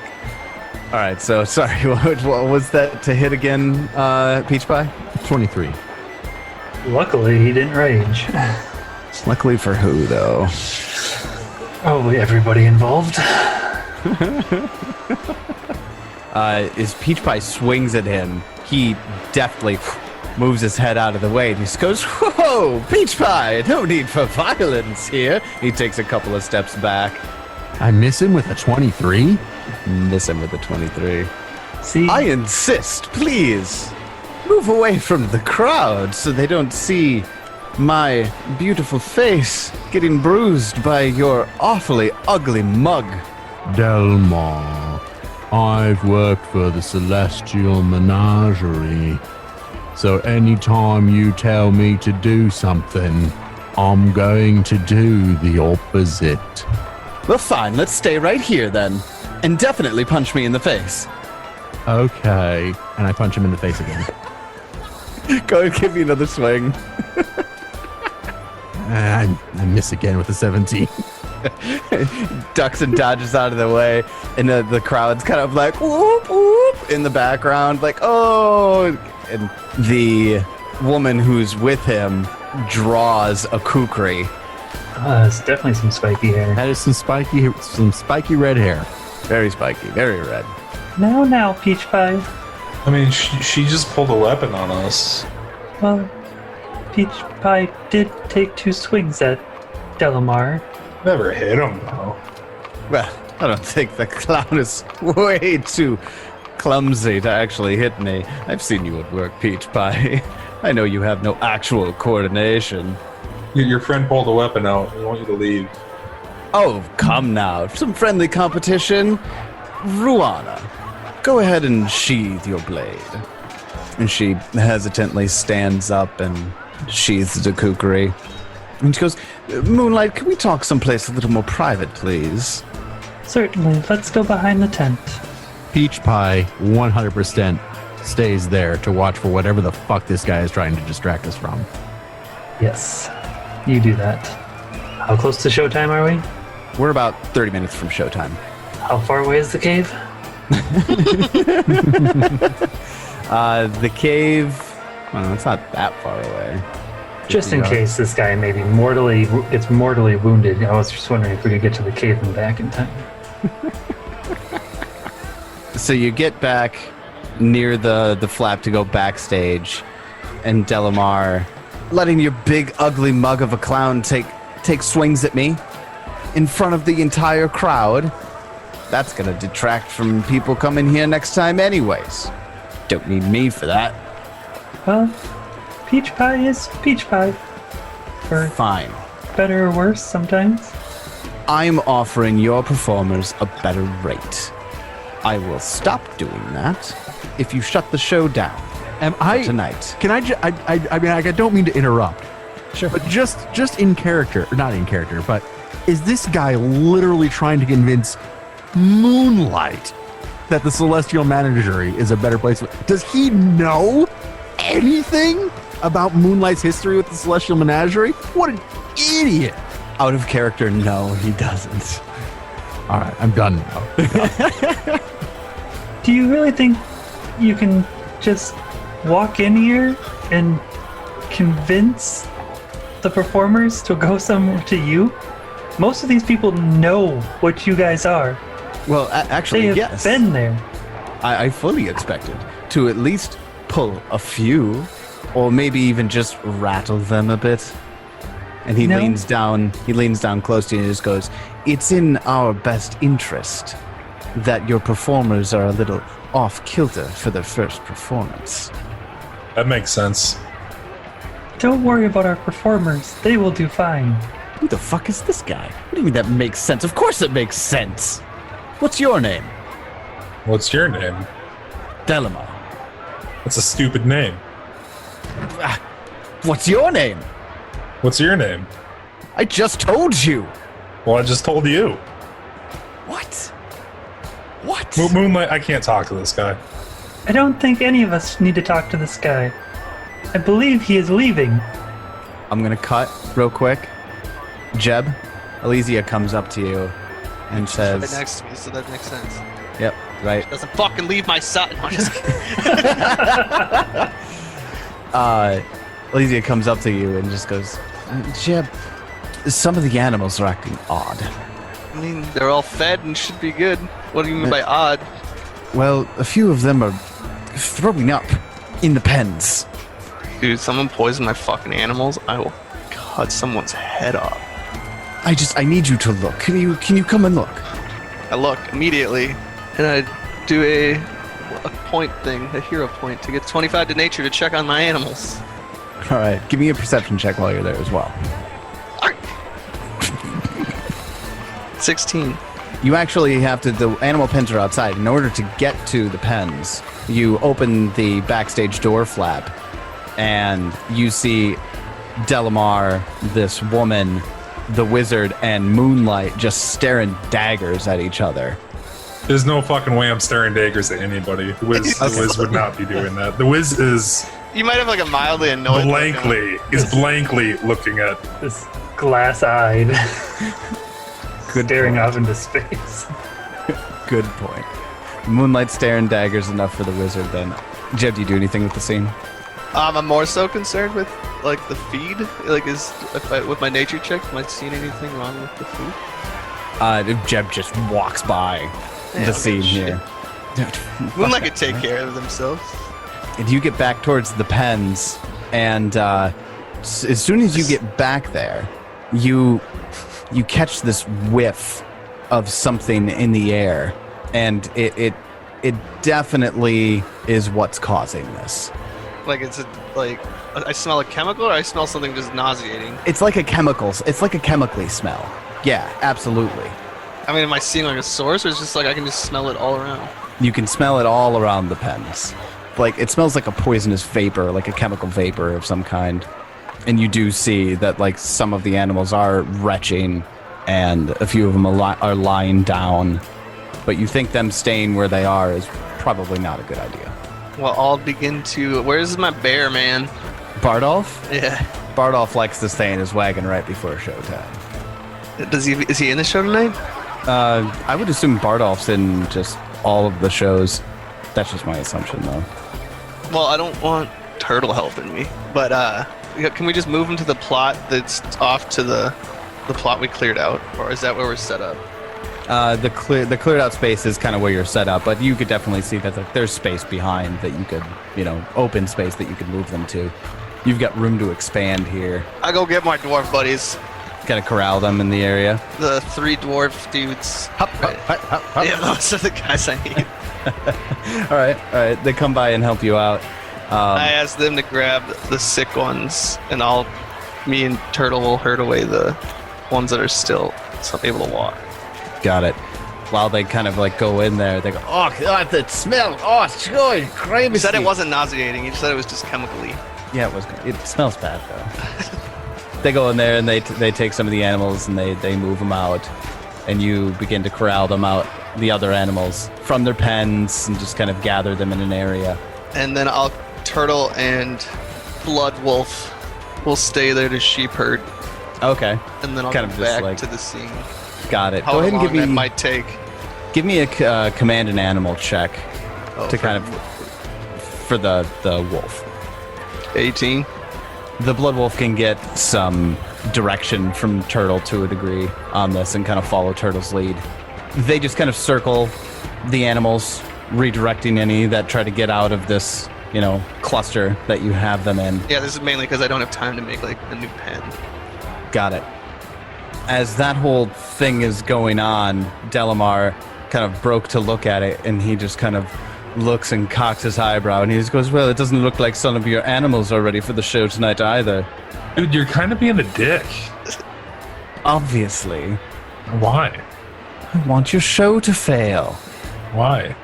All right, so sorry, what was that to hit again, Peach Pie? 23. Luckily, he didn't rage. Luckily for who, though? Probably everybody involved. As Peach Pie swings at him, he deftly moves his head out of the way and he just goes, "Whoa, Peach Pie, no need for violence here." He takes a couple of steps back. I miss him with a 23? Miss him with a 23. See, I insist, please. Move away from the crowd so they don't see my beautiful face getting bruised by your awfully ugly mug. Delmar, I've worked for the Celestial Menagerie. So anytime you tell me to do something, I'm going to do the opposite. Well, fine, let's stay right here then. And definitely punch me in the face. Okay. And I punch him in the face again. Go and give me another swing. I miss again with a 17. Ducks and dodges out of the way, and the crowd's kind of like whoop whoop in the background, like oh. And the woman who's with him draws a kukri. it's definitely some spiky hair. That is some spiky red hair. Very spiky, very red. Now, Peach Pie. I mean, she just pulled a weapon on us. Well, Peach Pie did take 2 swings at Delamar. Never hit him, though. Well, I don't think the clown is way too clumsy to actually hit me. I've seen you at work, Peach Pie. I know you have no actual coordination. Your friend pulled a weapon out. We want you to leave. Oh, come now. Some friendly competition. Ruana, go ahead and sheathe your blade. And she hesitantly stands up and sheathes the kukri. And she goes, Moonlight, can we talk someplace a little more private, please? Certainly. Let's go behind the tent. Peach Pie 100% stays there to watch for whatever the fuck this guy is trying to distract us from. Yes, you do that. How close to showtime are we? We're about 30 minutes from showtime. How far away is the cave? The cave, well, it's not that far away. Just in case this guy maybe gets mortally wounded. I was just wondering if we could get to the cave and back in time. So you get back near the flap to go backstage, and Delamar, letting your big ugly mug of a clown take swings at me in front of the entire crowd. That's gonna detract from people coming here next time anyways. Don't need me for that. Well, Peach Pie is Peach Pie. For Fine. better or worse sometimes. I'm offering your performers a better rate. I will stop doing that if you shut the show down tonight. Can I mean, I don't mean to interrupt. Sure. But just in character, or not in character, but is this guy literally trying to convince Moonlight that the Celestial Menagerie is a better place? Does he know anything about Moonlight's history with the Celestial Menagerie? What an idiot! Out of character, no, he doesn't. All right, I'm done now. Do you really think you can just walk in here and convince the performers to go somewhere to you? Most of these people know what you guys are. Well, actually, They have yes. been there. I fully expected to at least pull a few, or maybe even just rattle them a bit. And he No. leans down close to you and just goes, "It's in our best interest that your performers are a little off kilter for their first performance." That makes sense. Don't worry about our performers. They will do fine. Who the fuck is this guy? What do you mean that makes sense? Of course it makes sense. What's your name? What's your name? Delamar. That's a stupid name. What's your name? What's your name? I just told you. Well, I just told you. What? What? Moonlight, I can't talk to this guy. I don't think any of us need to talk to this guy. I believe he is leaving. I'm going to cut real quick. Jeb, Elysia comes up to you and says... Right next to me, so that makes sense. Yep, right. Doesn't fucking leave my side. No, I'm just Elysia comes up to you and just goes, Jeb, some of the animals are acting odd. I mean, they're all fed and should be good. What do you mean by odd? Well, a few of them are throwing up in the pens. Dude, someone poisoned my fucking animals. I will cut someone's head off. I need you to look. Can you come and look? I look immediately, and I do a point thing, a hero point, to get 25 to nature to check on my animals. All right, give me a perception check while you're there as well. 16. You actually have to, the animal pens are outside. In order to get to the pens, you open the backstage door flap, and you see Delamar, this woman, the wizard, and Moonlight just staring daggers at each other. There's no fucking way I'm staring daggers at anybody. The Wiz would not be doing that. The Wiz is You might have like a mildly annoyed blankly looking at This glass-eyed, staring off into space. Good point. Moonlight staring daggers enough for the wizard then. Jeb, do you do anything with the scene? I'm more so concerned with like the feed. Like, with my nature check, am I seeing anything wrong with the food? Jeb just walks by the scene here. Moonlight could take care of themselves. And you get back towards the pens, and as soon as you get back there, you catch this whiff of something in the air, and it definitely is what's causing this. Like, I smell a chemical, or I smell something just nauseating. It's like a chemically smell. Yeah, absolutely. I mean, am I seeing like a source, or is it just like I can just smell it all around? You can smell it all around the pens. Like, it smells like a poisonous vapor, like a chemical vapor of some kind. And you do see that, like, some of the animals are retching, and a few of them are lying down. But you think them staying where they are is probably not a good idea. Well, I'll begin to... Where's my bear, man? Bardolph? Yeah. Bardolph likes to stay in his wagon right before showtime. Is he in the show tonight? I would assume Bardolph's in just all of the shows. That's just my assumption, though. Well, I don't want Turtle helping me, but can we just move him to the plot that's off to the plot we cleared out, or is that where we're set up? The cleared out space is kind of where you're set up, but you could definitely see that there's space behind that you could, open space that you could move them to. You've got room to expand here. I go get my dwarf buddies. Kind of corral them in the area. The 3 dwarf dudes. Yeah, those are the guys I need. All right. They come by and help you out. I asked them to grab the sick ones, and me and Turtle will herd away the ones that are still able to walk. Got it. While they kind of like go in there, they go, oh, God, that smell. Oh, it's good. Crazy. You said it wasn't nauseating. You just said it was just chemically. Yeah, it was. It smells bad, though. They go in there and they take some of the animals and they move them out, and you begin to corral them out, the other animals, from their pens, and just kind of gather them in an area. And then Turtle and Blood Wolf will stay there to sheep herd. Okay. And then I'll kind go of just back like, to the scene. Got it. How go ahead and long give me that might take. Give me a command an animal check to kind of for the wolf. 18. The Blood Wolf can get some direction from Turtle to a degree on this and kind of follow Turtle's lead. They just kind of circle the animals, redirecting any that try to get out of this, cluster that you have them in. Yeah, this is mainly because I don't have time to make like a new pen. Got it. As that whole thing is going on, Delamar kind of broke to look at it, and he just kind of looks and cocks his eyebrow, and he just goes, well, it doesn't look like some of your animals are ready for the show tonight either. Dude, you're kind of being a dick. Obviously. Why? I want your show to fail. Why?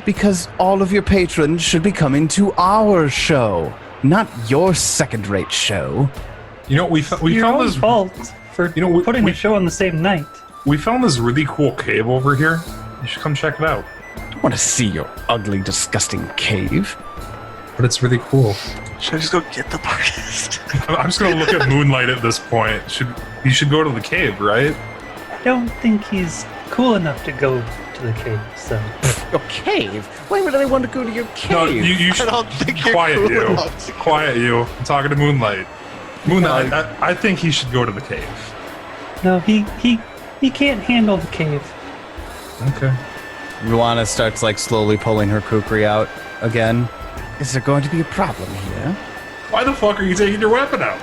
Because all of your patrons should be coming to our show, not your second-rate show. We found this fault for putting the show on the same night. We found this really cool cave over here. You should come check it out. want to see your ugly, disgusting cave. But it's really cool. Should I just go get the podcast? I'm just gonna look at Moonlight at this point. You should go to the cave, right? I don't think he's cool enough to go to the cave, so. Your cave? Why would I want to go to your cave? No, you should. I don't think you're Quiet cool you. enough to go. Quiet you. I'm talking to Moonlight. Moonlight, I think he should go to the cave. No, he can't handle the cave. Okay. Ruana starts like slowly pulling her kukri out again. Is there going to be a problem here? Why the fuck are you taking your weapon out?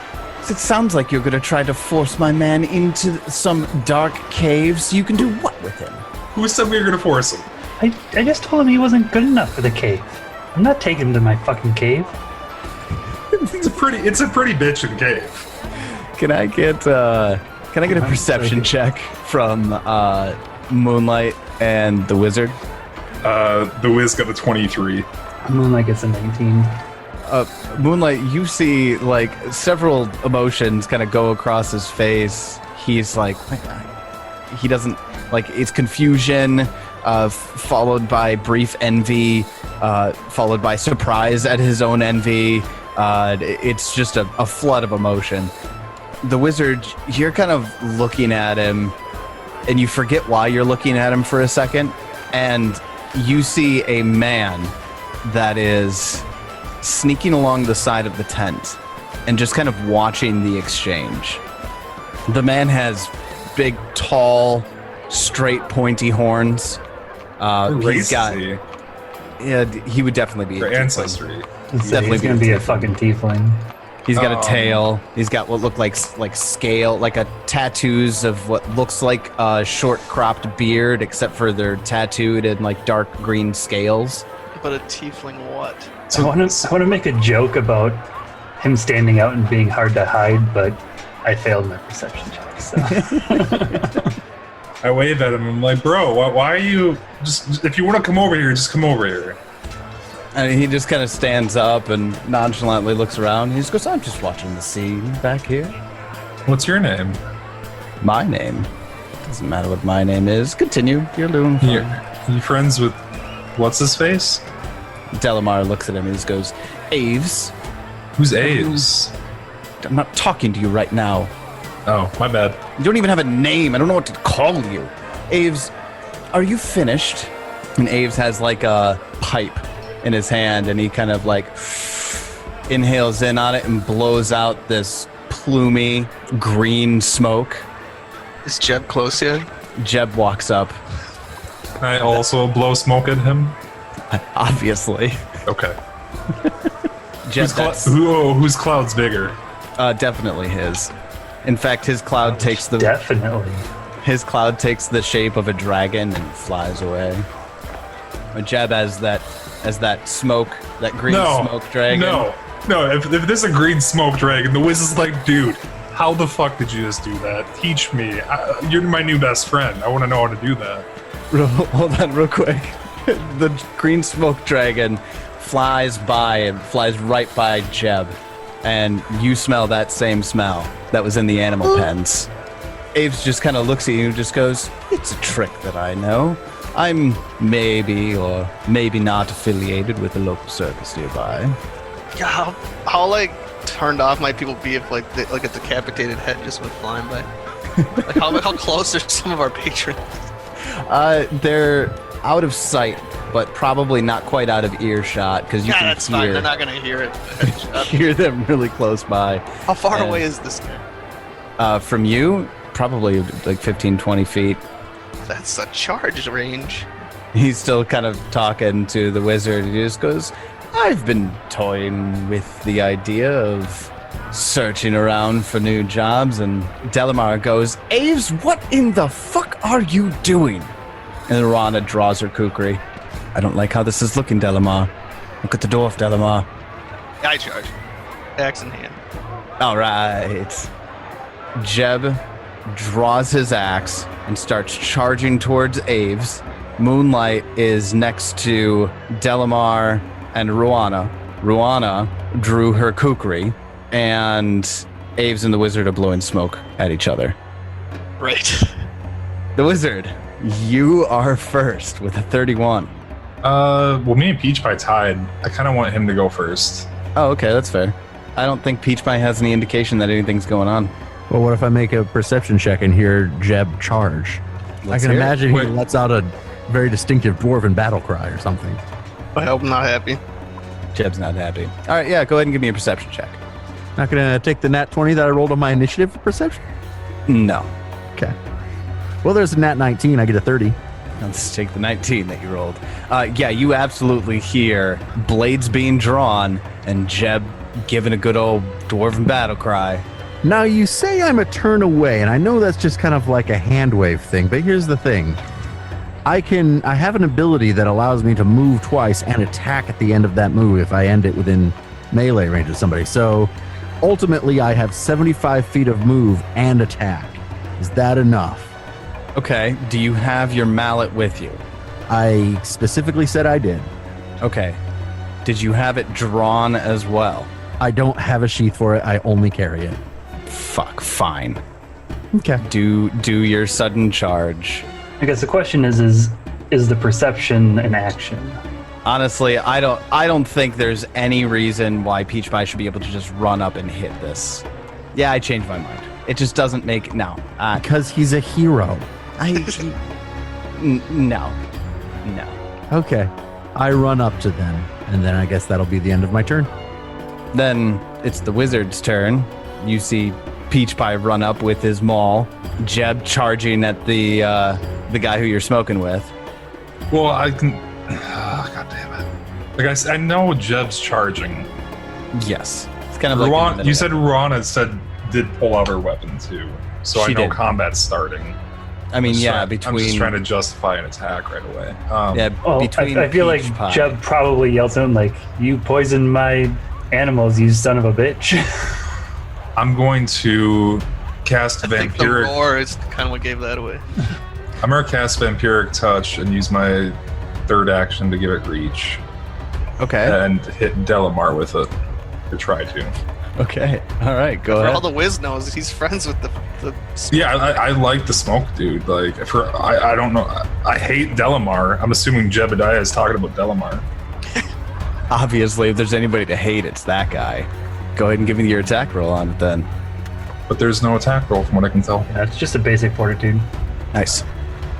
It sounds like you're going to try to force my man into some dark cave so you can do what with him? Who said we were gonna force him? I just told him he wasn't good enough for the cave. I'm not taking him to my fucking cave. It's a pretty bitchin' cave. Can I get a perception check from Moonlight and the Wizard? The Wiz got a 23. Moonlight gets a 19. Moonlight, you see like several emotions kind of go across his face. He's like, he doesn't like, it's confusion, followed by brief envy, followed by surprise at his own envy. It's just a flood of emotion. The Wizard, you're kind of looking at him, and you forget why you're looking at him for a second, and you see a man that is sneaking along the side of the tent and just kind of watching the exchange. The man has big, tall, straight, pointy horns. He's got... Yeah, he would definitely be For a tiefling. ancestry. He's Definitely gonna be a fucking tiefling. He's got a tail. He's got what look like scale, like a tattoos of what looks like a short cropped beard, except for they're tattooed in like dark green scales. But a tiefling what? I want to make a joke about him standing out and being hard to hide, but I failed my perception check. So. I wave at him. I'm like, bro, why are you just? If you want to come over here, just come over here. And he just kind of stands up and nonchalantly looks around. He just goes, I'm just watching the scene back here. What's your name? My name? Doesn't matter what my name is. Continue. You're doing fine. You friends with what's his face? Delamar looks at him and he just goes, Aves? Who's Aves? I'm not talking to you right now. Oh, my bad. You don't even have a name. I don't know what to call you. Aves, are you finished? And Aves has like a pipe in his hand, and he kind of like inhales in on it and blows out this plumy green smoke. Is Jeb close yet? Jeb walks up. Can I also blow smoke at him? Obviously. Okay. Jeb, Whose cloud's bigger? definitely his. In fact, his cloud takes the shape of a dragon and flies away. Jeb has that smoke, that green smoke dragon. No. If this is a green smoke dragon, the Wiz is like, dude, how the fuck did you just do that? Teach me. You're my new best friend. I want to know how to do that. Hold on real quick. The green smoke dragon flies by and flies right by Jeb. And you smell that same smell that was in the animal pens. Aves just kind of looks at you and just goes, it's a trick that I know. I'm maybe or maybe not affiliated with the local circus nearby. Yeah, how like turned off might people be if like a decapitated head just went flying by? Like how close are some of our patrons? They're out of sight, but probably not quite out of earshot because you can that's fine. They're not gonna hear it. hear them really close by. How far away is this guy? From you, probably like 15, 20 feet. That's a charge range. He's still kind of talking to the wizard. He just goes, I've been toying with the idea of searching around for new jobs. And Delamar goes, Aves, what in the fuck are you doing? And Rana draws her kukri. I don't like how this is looking, Delamar. Look at the dwarf, Delamar. I charge. Axe in hand. All right. Jeb draws his axe and starts charging towards Aves. Moonlight is next to Delamar and Ruana. Ruana drew her kukri, and Aves and the wizard are blowing smoke at each other. Right. The wizard, you are first with a 31. Well, me and Peach Pie tied. I kind of want him to go first. Oh, okay, that's fair. I don't think Peach Pie has any indication that anything's going on. Well, what if I make a perception check and hear Jeb charge? Let's I can hear it. imagine he Wait. lets out a very distinctive dwarven battle cry or something. I hope I'm not happy. Jeb's not happy. All right, yeah, go ahead and give me a perception check. Not gonna take the nat 20 that I rolled on my initiative for perception? No. Okay. Well, there's a nat 19. I get a 30. Let's take the 19 that you rolled. Yeah, you absolutely hear blades being drawn and Jeb giving a good old dwarven battle cry. Now, you say I'm a turn away, and I know that's just kind of like a hand wave thing, but here's the thing. I have an ability that allows me to move twice and attack at the end of that move if I end it within melee range of somebody. So, ultimately, I have 75 feet of move and attack. Is that enough? Okay, do you have your mallet with you? I specifically said I did. Okay. Did you have it drawn as well? I don't have a sheath for it. I only carry it. Fuck, fine. Okay. Do your sudden charge. I guess the question is the perception an action? Honestly, I don't think there's any reason why Peach Pie should be able to just run up and hit this. Yeah, I changed my mind. It just doesn't make no. Because he's a hero. No. Okay. I run up to them, and then I guess that'll be the end of my turn. Then it's the wizard's turn. You see Peach Pie run up with his maul, Jeb charging at the guy who you're smoking with. Well, I can. God damn it! Like I know Jeb's charging. Yes, it's kind of like You said Ruana did pull out her weapon too, so She I know did. combat's starting. I mean, yeah, I'm just between trying to justify an attack right away. between I feel Peach like Pie. Jeb probably yells at him like, "You poisoned my animals, you son of a bitch." I'm going to cast I think the Vampiric. roar is kind of what gave that away. I'm going to cast Vampiric Touch and use my third action to give it reach Okay. and hit Delamar with it. Or try to. Okay. All right. Go For ahead. all the Wiz knows, he's friends with the Yeah, I like the smoke dude. Like, I don't know. I hate Delamar. I'm assuming Jebediah is talking about Delamar. Obviously, if there's anybody to hate, it's that guy. Go ahead and give me your attack roll on it then. But there's no attack roll from what I can tell. Yeah, it's just a basic fortitude. Nice.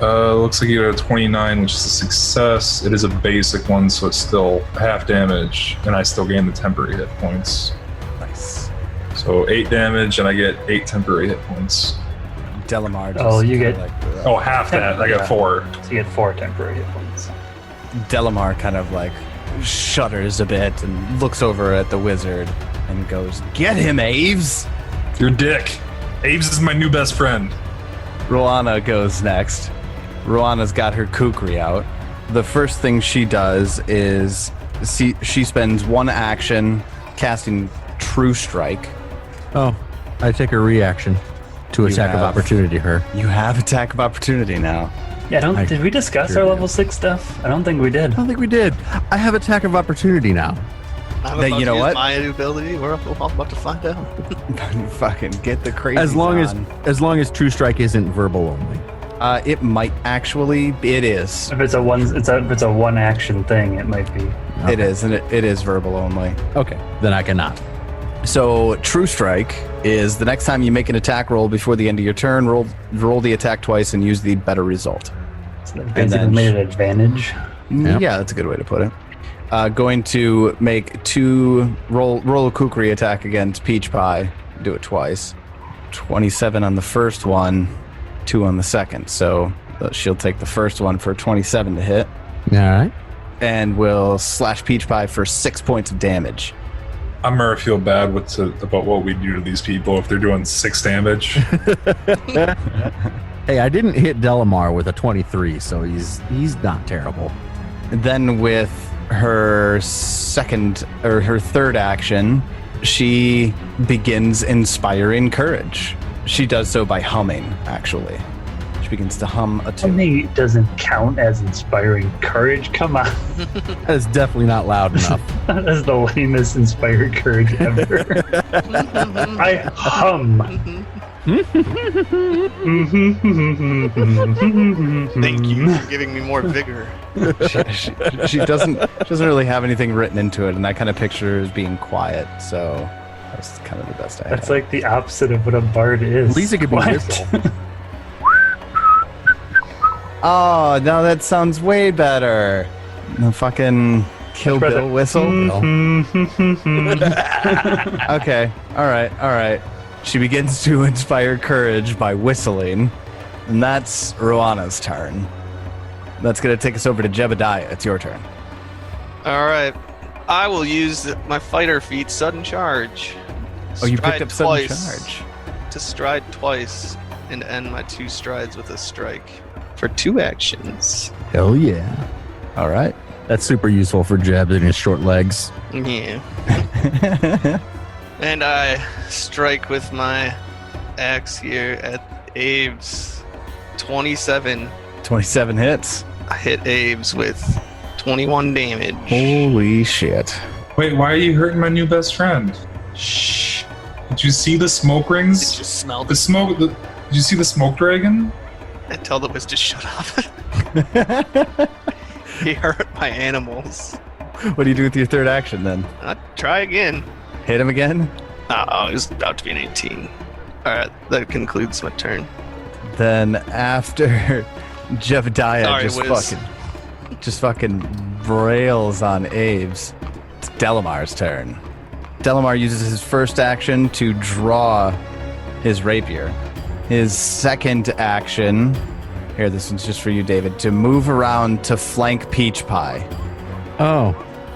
Looks like you got a 29, which is a success. It is a basic one, so it's still half damage, and I still gain the temporary hit points. Nice. So 8 damage, and I get 8 temporary hit points. Delamar. Oh, you kinda get- Oh, half that. I got Yeah. 4. So you get 4 temporary hit points. Delamar kind of like shudders a bit and looks over at the wizard and goes, "Get him, Aves!" You're a dick. Aves is my new best friend. Roana goes next. Roana's got her kukri out. The first thing she does is she spends one action casting True Strike. Oh, I take a reaction to You attack of have- opportunity her. You have attack of opportunity now. Yeah, did we discuss sure our do. level 6 stuff? I don't think we did. I don't think we did. I have attack of opportunity now. I'm Then about you know to use what? my ability. We're about to find out. Fucking get the crazy. As long as True Strike isn't verbal only. It might actually. It is. If it's a one action thing, it might be. It is, and it is verbal only. Okay, then I cannot. So True Strike is the next time you make an attack roll before the end of your turn, roll the attack twice and use the better result. So that And basically then- made an advantage. Yeah. Yeah, that's a good way to put it. Going to make roll a kukri attack against Peach Pie. Do it twice. 27 on the first one, 2 on the second. So she'll take the first one for 27 to hit, All right. and will slash Peach Pie for 6 points of damage. I'm gonna feel bad about what we do to these people if they're doing 6 damage. Hey, I didn't hit Delamar with a 23, so he's not terrible. Then with her third action, she begins inspiring courage. She does so by humming, actually. She begins to hum a To tune. me, it doesn't count as inspiring courage. Come on. That is definitely not loud enough. That is the lamest inspired courage ever. I hum. Thank you for giving me more vigor. She doesn't really have anything written into it, and I kind of picture her as being quiet, so that's kind of the best I have. That's like the opposite of what a bard is. At least it could be What? whistle. Oh, no, that sounds way better. The fucking Kill Much better. Bill whistle? Okay, all right. She begins to inspire courage by whistling, and that's Ruana's turn. That's going to take us over to Jebediah. It's your turn. All right. I will use my fighter feat, sudden charge. Oh, you picked Stride up sudden twice. charge. To stride twice and end my 2 strides with a strike for 2 actions. Hell yeah. All right. That's super useful for Jeb and his short legs. Yeah. And I strike with my axe here at Abe's 27. 27 hits. I hit Abe's with 21 damage. Holy shit. Wait, why are you hurting my new best friend? Shh. Did you see the smoke It rings? just smelled. Did you see the smoke dragon? I tell the Wiz to shut up. He hurt my animals. What do you do with your third action then? I'll try again. Hit him again? Oh, it was about to be an 18. Alright, that concludes my turn. Then after Jebediah Sorry, Wiz. just fucking rails on Abe's, it's Delamar's turn. Delamar uses his first action to draw his rapier. His second action, here, this one's just for you, David, to move around to flank Peach Pie. Oh,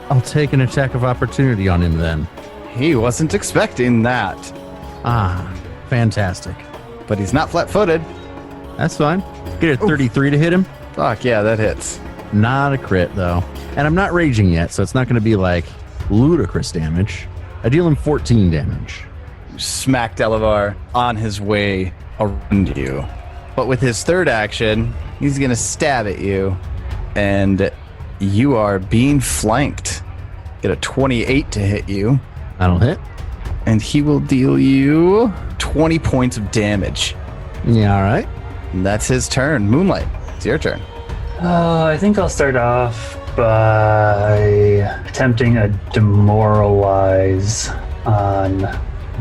I'll take an attack of opportunity on him then. He wasn't expecting that, Ah, fantastic. but he's not flat-footed. That's fine. Get a 33 to hit him. Fuck yeah, that hits. Not a crit, though. And I'm not raging yet, so it's not going to be like ludicrous damage. I deal him 14 damage. Smack Delavar on his way around you. But with his third action, he's going to stab at you, and you are being flanked. Get a 28 to hit you, That'll hit. and he will deal you 20 points of damage. Yeah, all right. And that's his turn. Moonlight, it's your turn. I think I'll start off by attempting a demoralize on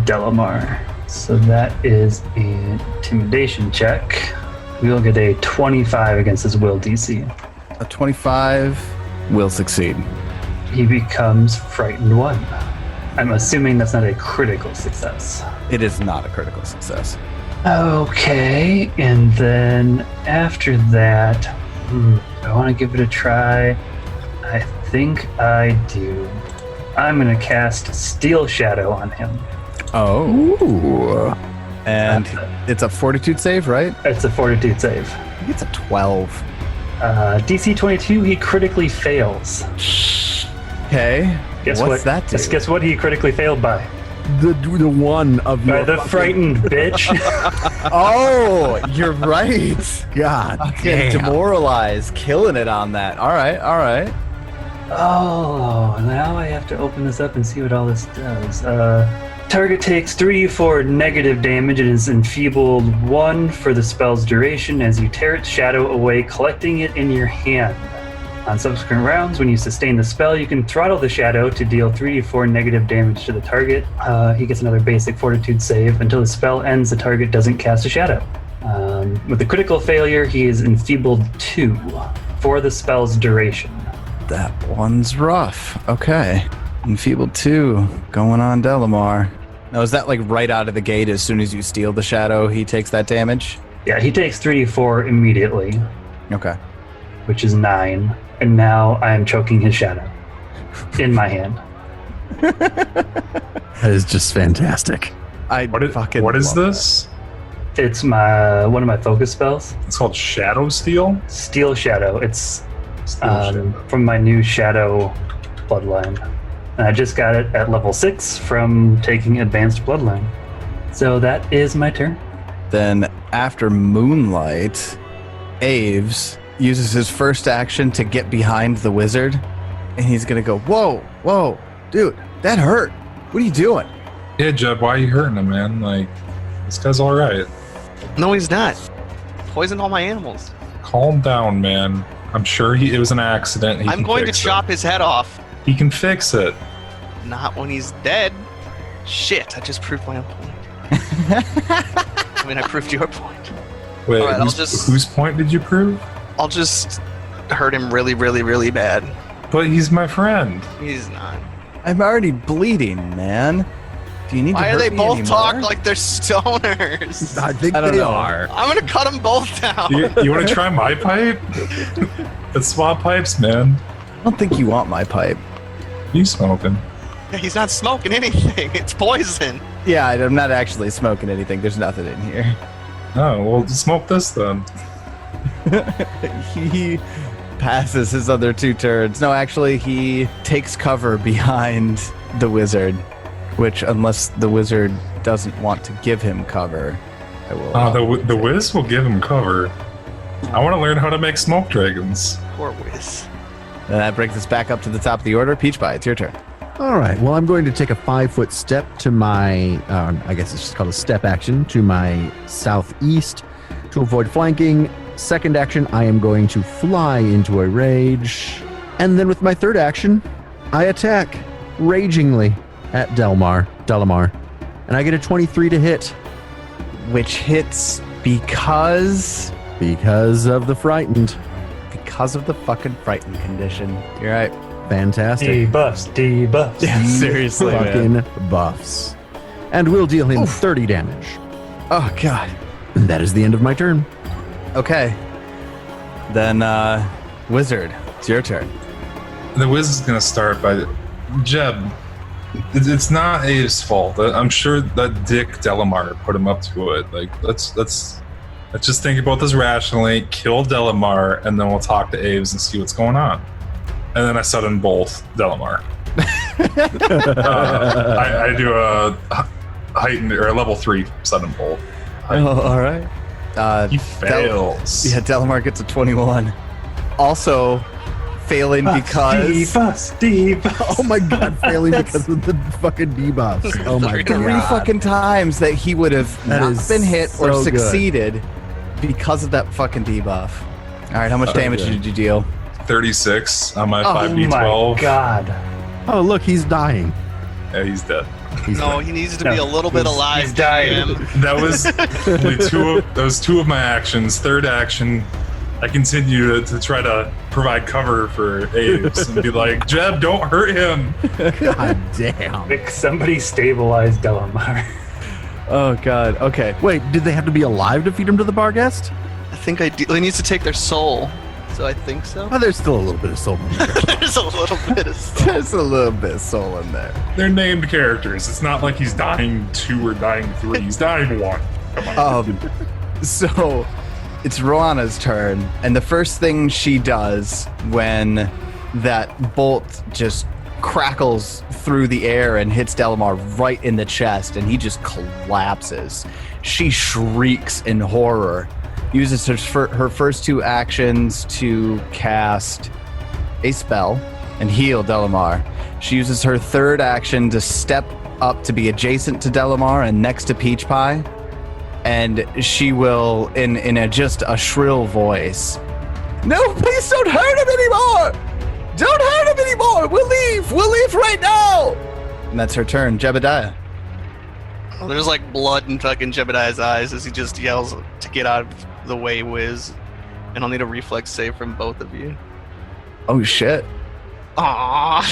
Delamar. So that is an intimidation check. We will get a 25 against his will DC. A 25 will succeed. He becomes frightened 1. I'm assuming that's not a critical success. It is not a critical success. Okay, and then after that, I want to give it a try. I think I do. I'm going to cast Steel Shadow on him. Oh. Ooh. And it's a fortitude save, right? It's a fortitude save. I think it's a 12. DC 22, he critically fails. Okay. Guess What's what? that do? Guess what he critically failed by? The one of By your the fucking- frightened bitch. Oh, you're right. God Fucking damn. demoralize, killing it on that. All right. Oh, now I have to open this up and see what all this does. Target takes 3d4 negative damage and is enfeebled 1 for the spell's duration as you tear its shadow away, collecting it in your hand. On subsequent rounds, when you sustain the spell, you can throttle the shadow to deal 3d4 negative damage to the target. He gets another basic fortitude save. Until the spell ends, the target doesn't cast a shadow. With the critical failure, he is enfeebled 2 for the spell's duration. That one's rough. Okay. Enfeebled 2 going on Delamar. Now, is that like right out of the gate as soon as you steal the shadow, he takes that damage? Yeah, he takes 3d4 immediately, Okay. which is 9. And now I am choking his shadow in my hand. That is just fantastic. What is love this? It's one of my focus spells, It's called Shadow Steel? Steel Shadow. It's Shadow. from my new Shadow bloodline. And I just got it at level 6 from taking Advanced Bloodline. So that is my turn. Then after Moonlight, Aves uses his first action to get behind the wizard, and he's gonna go, whoa, dude, that hurt. What are you doing? Yeah, Jeb, why are you hurting him, man? Like, This guy's all right. No, he's not. Poisoned all my animals. Calm down, man. I'm sure it was an accident. I'm going to chop his head off. He can fix it. Not when he's dead. Shit, I just proved my own point. I mean, I proved your point. Wait, All right, whose point did you prove? I'll just hurt him really, really, really bad. But he's my friend. He's not. I'm already bleeding, man. Do you need Why to are hurt they me both anymore? talk like they're stoners? I think I don't they know. are. I'm gonna cut them both down. You want to try my pipe? Let's swap pipes, man. I don't think you want my pipe. You smoking? He's not smoking anything. It's poison. Yeah, I'm not actually smoking anything. There's nothing in here. Oh, well, smoke this then. He passes his other 2 turns. No, actually, he takes cover behind the wizard, which, unless the wizard doesn't want to give him cover, I will. The Wiz will give him cover. I want to learn how to make smoke dragons. Poor Wiz. And that brings us back up to the top of the order. Peach Pie, it's your turn. All right. Well, I'm going to take a 5-foot step to my, I guess it's just called a step action, to my southeast to avoid flanking. Second action, I am going to fly into a rage. And then with my third action, I attack ragingly at Delamar. And I get a 23 to hit. Which hits because Because of the frightened. because of the fucking frightened condition. You're right. Fantastic. Debuffs. Yeah, seriously, man. Fucking buffs. And we'll deal him 30 damage. Oh god. And that is the end of my turn. Okay. Then Wizard, it's your turn. The Wiz is going to start by... Jeb, it's not Abe's fault. I'm sure that Dick Delamar put him up to it. Like, let's just think about this rationally, kill Delamar, and then we'll talk to Abe's and see what's going on. And then I sudden bolt Delamar. I do a heightened or a level 3 sudden bolt. Oh, all right. He fails. Delamar gets a 21. Also, failing because Debuffs. Oh my god, failing because of the fucking debuffs. Oh my god. 3 fucking times that he would have That not is been hit or so good. succeeded because of that fucking debuff. All right, how much damage good. did you deal? 36 on my Oh 5d12. my god. Oh, look, he's dying. Yeah, he's dead. He's No, he needs to be a little bit alive. He's dying. GM. That was 2 of my actions. Third action, I continue to try to provide cover for Abe's and be like, Jeb, don't hurt him. God damn. Nick, somebody stabilize Delamar. Oh god. Okay. Wait, did they have to be alive to feed him to the bar guest? I think he needs to take their soul. So I think so. Oh, there's still a little bit of soul in there. There's a little bit of soul. There's a little bit of soul in there. They're named characters. It's not like he's dying 2 or dying 3. He's dying 1. Come on. So it's Roana's turn, and the first thing she does when that bolt just crackles through the air and hits Delamar right in the chest, and he just collapses. She shrieks in horror, uses her first 2 actions to cast a spell and heal Delamar. She uses her third action to step up to be adjacent to Delamar and next to Peach Pie. And she will, in just a shrill voice, "No, please don't hurt him anymore! Don't hurt him anymore! We'll leave right now!" And that's her turn. Jebediah. Oh, there's like blood in fucking Jebediah's eyes as he just yells to get out of the way, Wiz. And I'll need a reflex save from both of you. Oh shit. Aww.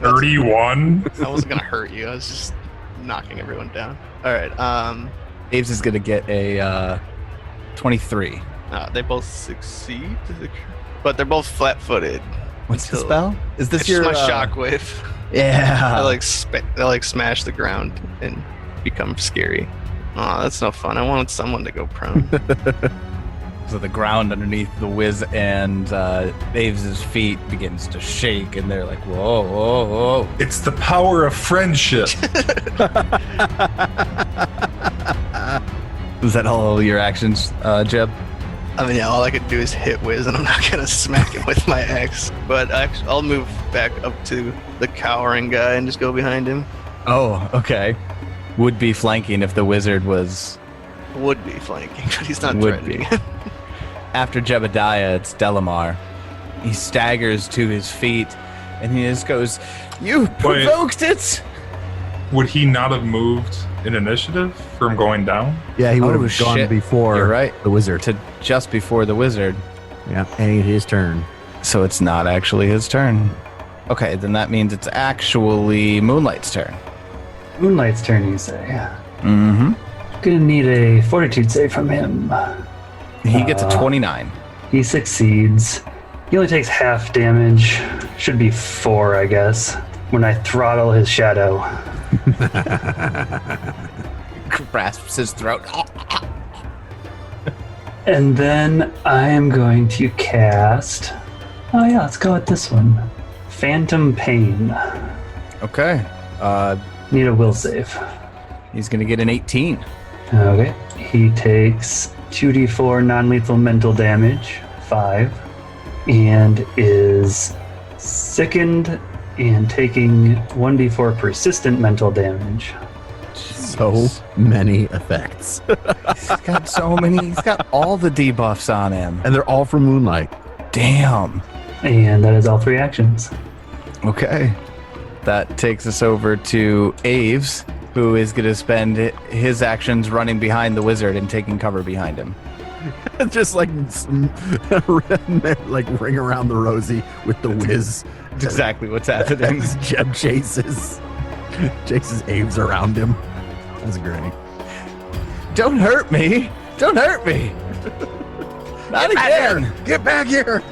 31. I wasn't gonna hurt you. I was just knocking everyone down. All right. Abe's is gonna get a 23. They both succeed, but they're both flat-footed. What's the Until- spell? Is this It's your my shockwave. Yeah. They like smash the ground and become scary. Oh, that's no fun. I wanted someone to go prone. So the ground underneath the Wiz and Abe's feet begins to shake, and they're like, "Whoa, whoa, whoa!" It's the power of friendship. Is that all your actions, Jeb? I mean, yeah, all I could do is hit Wiz, and I'm not gonna smack him with my axe. But I'll move back up to the cowering guy and just go behind him. Oh, okay. Would be flanking if the wizard was would be flanking, but he's not Would threatening. be. After Jebediah, it's Delamar. He staggers to his feet, and he just goes, "You provoked it!" Would he not have moved in initiative from going down? Yeah, he would have gone shit. before You're right. the wizard. To just before the wizard. Yeah, and his turn. So it's not actually his turn. Okay, then that means it's actually Moonlight's turn. Moonlight's turn, you say? Mm-hmm. Gonna need a fortitude save from him. He gets a 29. He succeeds. He only takes half damage. Should be 4, I guess, when I throttle his shadow. Grasps his throat. And then I am going to cast... Oh yeah, let's go with this one. Phantom Pain. Okay. Need a will save. He's gonna get an 18. Okay. He takes 2d4 non-lethal mental damage, 5, and is sickened and taking 1d4 persistent mental damage. So many effects. He's got so many. He's got all the debuffs on him. And they're all from Moonlight. Damn. And that is all 3 actions. Okay. That takes us over to Aves, who is going to spend his actions running behind the wizard and taking cover behind him. Just like ring around the rosy with the whiz. That's exactly what's happening. As Jeb chases Aves around him. That's great. Don't hurt me. Don't hurt me. Not again. Get back here.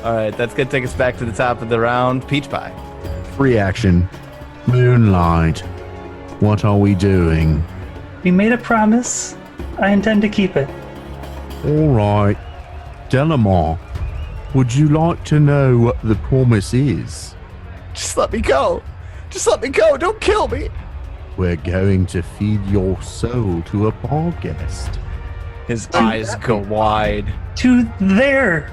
All right, that's going to take us back to the top of the round. Peach Pie. Free action. Moonlight. What are we doing? We made a promise. I intend to keep it. All right. Delamar, would you like to know what the promise is? Just let me go. Just let me go. Don't kill me. We're going to feed your soul to a bar guest. His eyes go wide. To their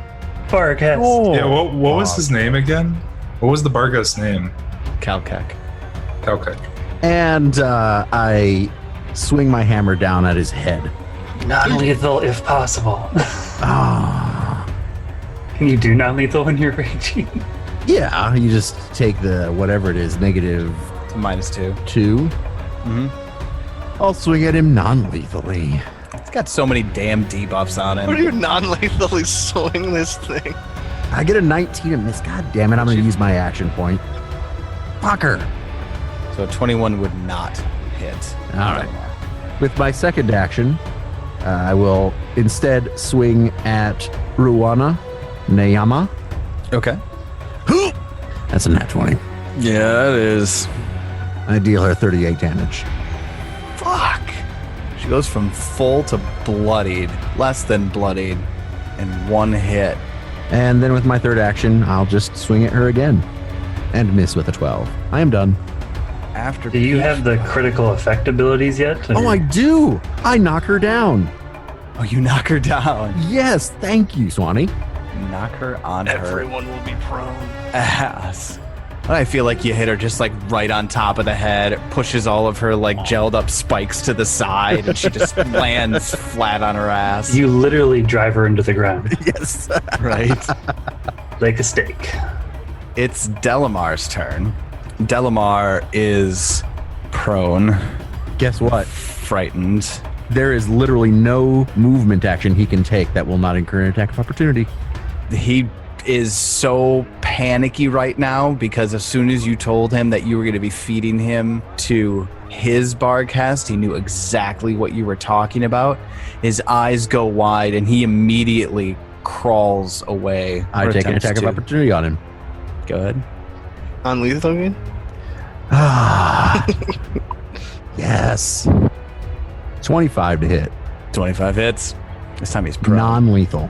barcast. Oh, Yeah, what was his name again? What was the Bargast's name? Calcac. Okay. And I swing my hammer down at his head. Non-lethal if possible. Ah. Can you do non-lethal when you're raging? Yeah, you just take the whatever it is, -2. Mm-hmm. I'll swing at him non-lethally. He's got so many damn debuffs on What are him. you non-lethally swing this thing? I get a 19 and miss. God damn it, I'm going to use my action point. Fucker. So 21 would not hit. All right. With my second action, I will instead swing at Ruana Nayama. Okay. That's a nat 20. Yeah, it is. I deal her 38 damage. Fuck. She goes from full to bloodied, less than bloodied, in one hit. And then with my third action, I'll just swing at her again and miss with a 12. I am done. After Do you have the critical effect abilities yet? Oh, I do. I knock her down. Oh, you knock her down. Yes, thank you, Swanee. Knock her on her Everyone will be prone. ass. I feel like you hit her just like right on top of the head. It pushes all of her like gelled up spikes to the side, and she just lands flat on her ass. You literally drive her into the ground Yes. right? like a steak. It's Delamar's turn. Delamar is prone, Guess what? frightened. There is literally no movement action he can take that will not incur an attack of opportunity. He is so panicky right now because as soon as you told him that you were going to be feeding him to his barcast, he knew exactly what you were talking about. His eyes go wide and he immediately crawls away. I or take an attempts attack of to. opportunity on him. Go ahead. Non-lethal again? Ah. Yes. 25 to hit. 25 hits. This time he's prone. Non-lethal.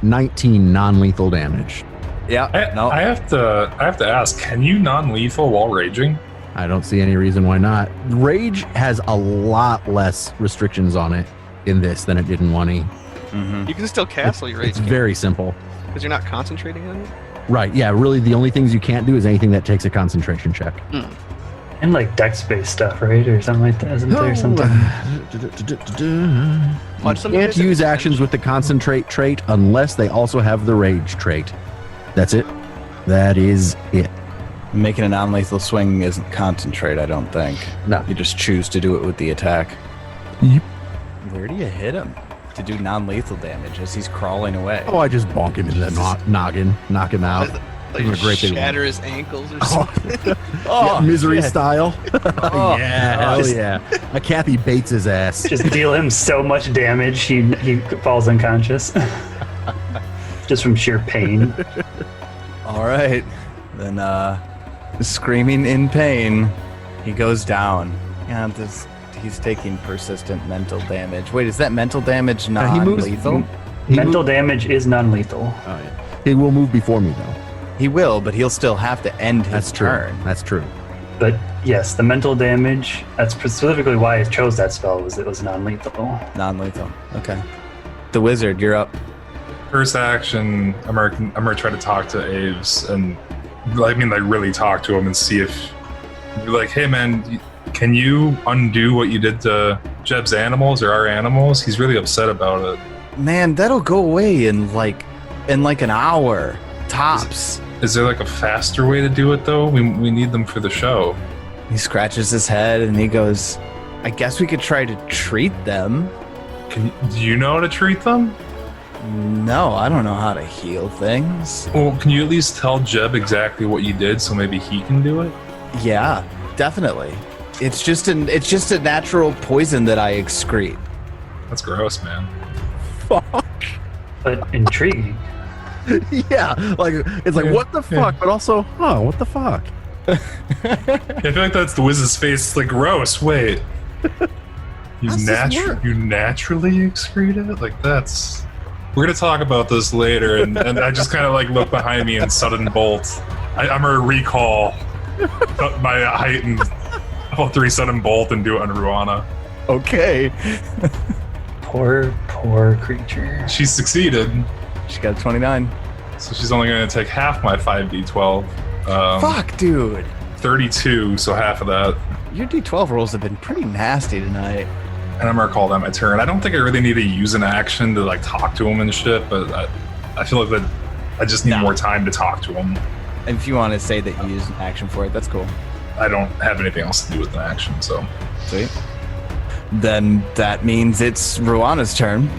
19 non-lethal damage. Yeah. No. I have to ask, can you non-lethal while raging? I don't see any reason why not. Rage has a lot less restrictions on it in this than it did in 1E. Mhm. You can still cast while you're It's raging. very simple. Because you're not concentrating on it? Right, yeah, really the only things you can't do is anything that takes a concentration check. And like dex-based stuff, right? Or something like that. Isn't there something? Watch some Can't basic use damage. actions with the concentrate trait unless they also have the rage trait. That's it. That is it. Making a non-lethal swing isn't concentrate, I don't think. No. You just choose to do it with the attack. Yep. Where do you hit him to do non-lethal damage as he's crawling away? Oh, I just bonk him in the noggin, knock him out. Like Give him a great big shatter his ankles or something. Yeah, misery shit. style. Oh, Yeah, hell yeah. A Kathy Bates his ass. Just deal him so much damage, he falls unconscious. Just from sheer pain. All right. Then, screaming in pain, he goes down. Yeah, he's taking persistent mental damage. Wait, is that mental damage he moves- non-lethal? Mental damage is non-lethal. Oh, yeah. He will move before me, though. He will, but he'll still have to end his That's true. turn. That's true. But yes, the mental damage, that's specifically why I chose that spell, was it was non-lethal. Non-lethal. Okay. The wizard, you're up. First action, I'm gonna try to talk to Aves and like really talk to him and see if you're like, hey man, can you undo what you did to Jeb's animals or our animals? He's really upset about it. Man, that'll go away in like an hour tops. Is there like a faster way to do it though? We need them for the show. He scratches his head and he goes, I guess we could try to treat them. Do you know how to treat them? No, I don't know how to heal things. Well, can you at least tell Jeb exactly what you did so maybe he can do it? Yeah, definitely. It's just a natural poison that I excrete. That's gross, man. Fuck. But intriguing. Yeah, like it's like what the fuck, but also, what the fuck? I feel like that's the wizard's face. It's like gross. Wait, How's this work? you naturally excrete it? Like that's. We're gonna talk about this later, and I just kind of like look behind me and sudden bolt. I'm gonna recall my heightened level 3 sudden bolt and do it on Ruana. Okay. Poor creature. She succeeded, She got a 29. so she's only gonna take half my 5d12. Fuck, dude. 32, so half of that. Your D12 rolls have been pretty nasty tonight. And I'm gonna call that my turn. I don't think I really need to use an action to like talk to him and shit, but I feel like that I just need more time to talk to him. If you want to say that you used an action for it, that's cool. I don't have anything else to do with an action, so. Sweet. Then that means it's Ruana's turn.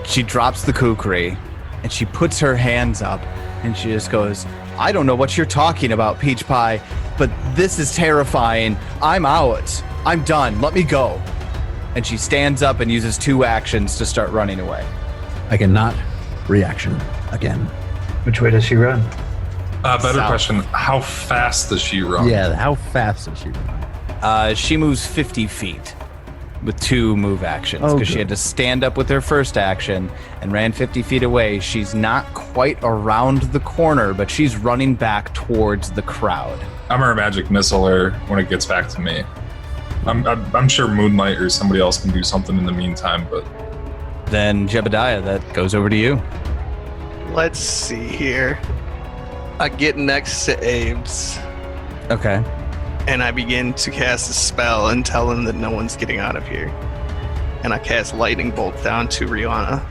She drops the kukri and she puts her hands up and she just goes, I don't know what you're talking about, Peach Pie, but this is terrifying. I'm out. I'm done. Let me go. And she stands up and uses 2 actions to start running away. I cannot reaction again. Which way does she run? Better South. question. How fast does she run? Yeah, how fast does she run? She moves 50 feet with 2 move actions Oh, because she good. had to stand up with her first action and ran 50 feet away. She's not quite around the corner, but she's running back towards the crowd. I'm gonna magic missile her when it gets back to me. I'm sure Moonlight or somebody else can do something in the meantime, but Then Jebediah, that goes over to you. Let's see here. I get next to Abe's Okay. and I begin to cast a spell and tell him that no one's getting out of here. And I cast Lightning Bolt down to Rihanna.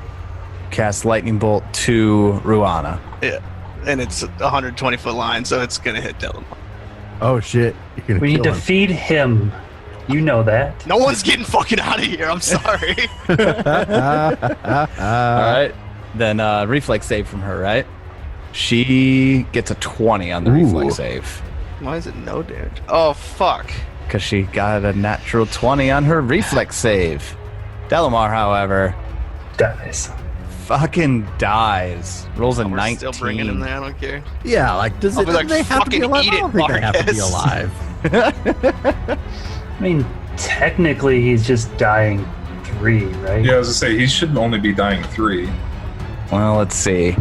Cast Lightning Bolt to Ruana. Yeah. And it's a 120-foot line, so it's going to hit Dylan. Oh shit! You're gonna We need kill to him. feed him. You know that. No one's getting fucking out of here. I'm sorry. All right. Then reflex save from her, right? She gets a 20 on the Ooh. reflex save Why is it no damage? Oh, fuck. because she got a natural 20 on her reflex save. Delamar, however, Dies. fucking dies. Rolls a We're 19. still bringing him there. I don't care. Yeah, like does I'll it? be like, Do they have to be "Fucking alive? eat I it, don't think they have to be Marcus." alive. I mean, technically, he's just dying 3, right? yeah, I was gonna say he should only be dying 3. Well, let's see.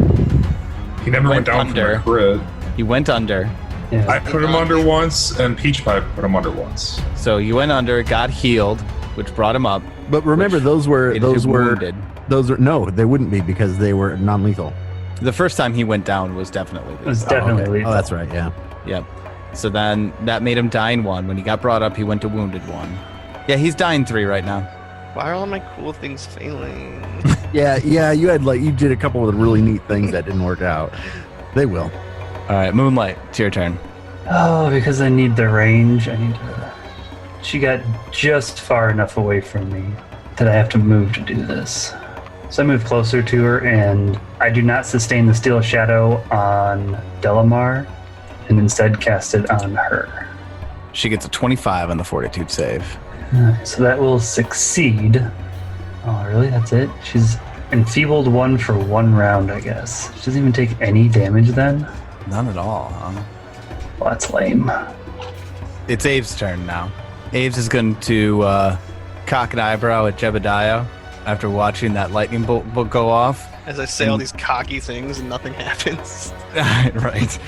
He never Went went down under. from a crit. You went under. Yeah. I put him under once, and Peach Pie put him under once. So you went under, got healed, which brought him up. But remember, Which those were made him wounded. no, they wouldn't be because they were non-lethal. The first time he went down was definitely It was lethal. definitely okay. lethal. Oh, that's right. Yeah. Yep. So then that made him dying 1. When he got brought up, he went to wounded 1. Yeah, he's dying 3 right now. Why are all my cool things failing? Yeah, you did a couple of really neat things that didn't work out. They will. All right, Moonlight, it's your turn. Oh, because I need the range. She got just far enough away from me that I have to move to do this. So I move closer to her, and I do not sustain the Steel Shadow on Delamar, and instead cast it on her. She gets a 25 on the Fortitude save. So that will succeed. Oh, really? That's it? She's enfeebled 1 for 1 round, I guess. She doesn't even take any damage then? None at all, huh? Well, that's lame. It's Abe's turn now. Abe's is going to cock an eyebrow at Jebediah after watching that lightning bolt go off. As I say all these cocky things and nothing happens. Right.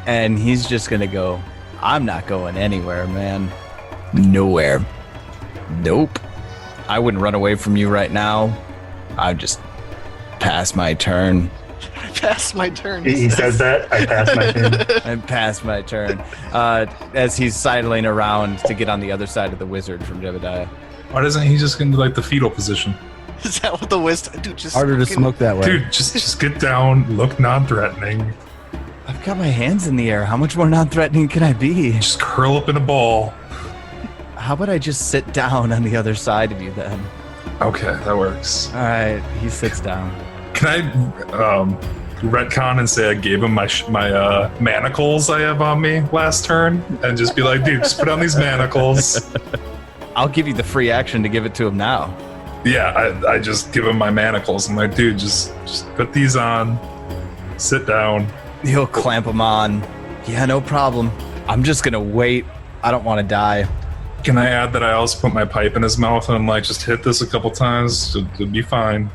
And he's just going to go, I'm not going anywhere, man. Nowhere. Nope. I wouldn't run away from you right now. I'd just pass my turn. I passed my turn. He says that. I passed my turn. I passed my turn. As he's sidling around to get on the other side of the wizard from Jebediah. Why doesn't he just get into like the fetal position? Is that what the wisdom? Dude, just Harder to fucking- smoke that way. Dude, just get down, look non-threatening, I've got my hands in the air. How much more non-threatening can I be? just curl up in a ball. How about I just sit down on the other side of you then? Okay, that works. All right, he sits down. Can I retcon and say I gave him my manacles I have on me last turn, and just be like, dude, just put on these manacles. I'll give you the free action to give it to him now. Yeah, I just give him my manacles. I'm like, dude, just put these on, sit down. He'll clamp them on. Yeah, no problem. I'm just gonna wait. I don't want to die. Can I add that I also put my pipe in his mouth and I'm like, just hit this a couple times, it'll be fine.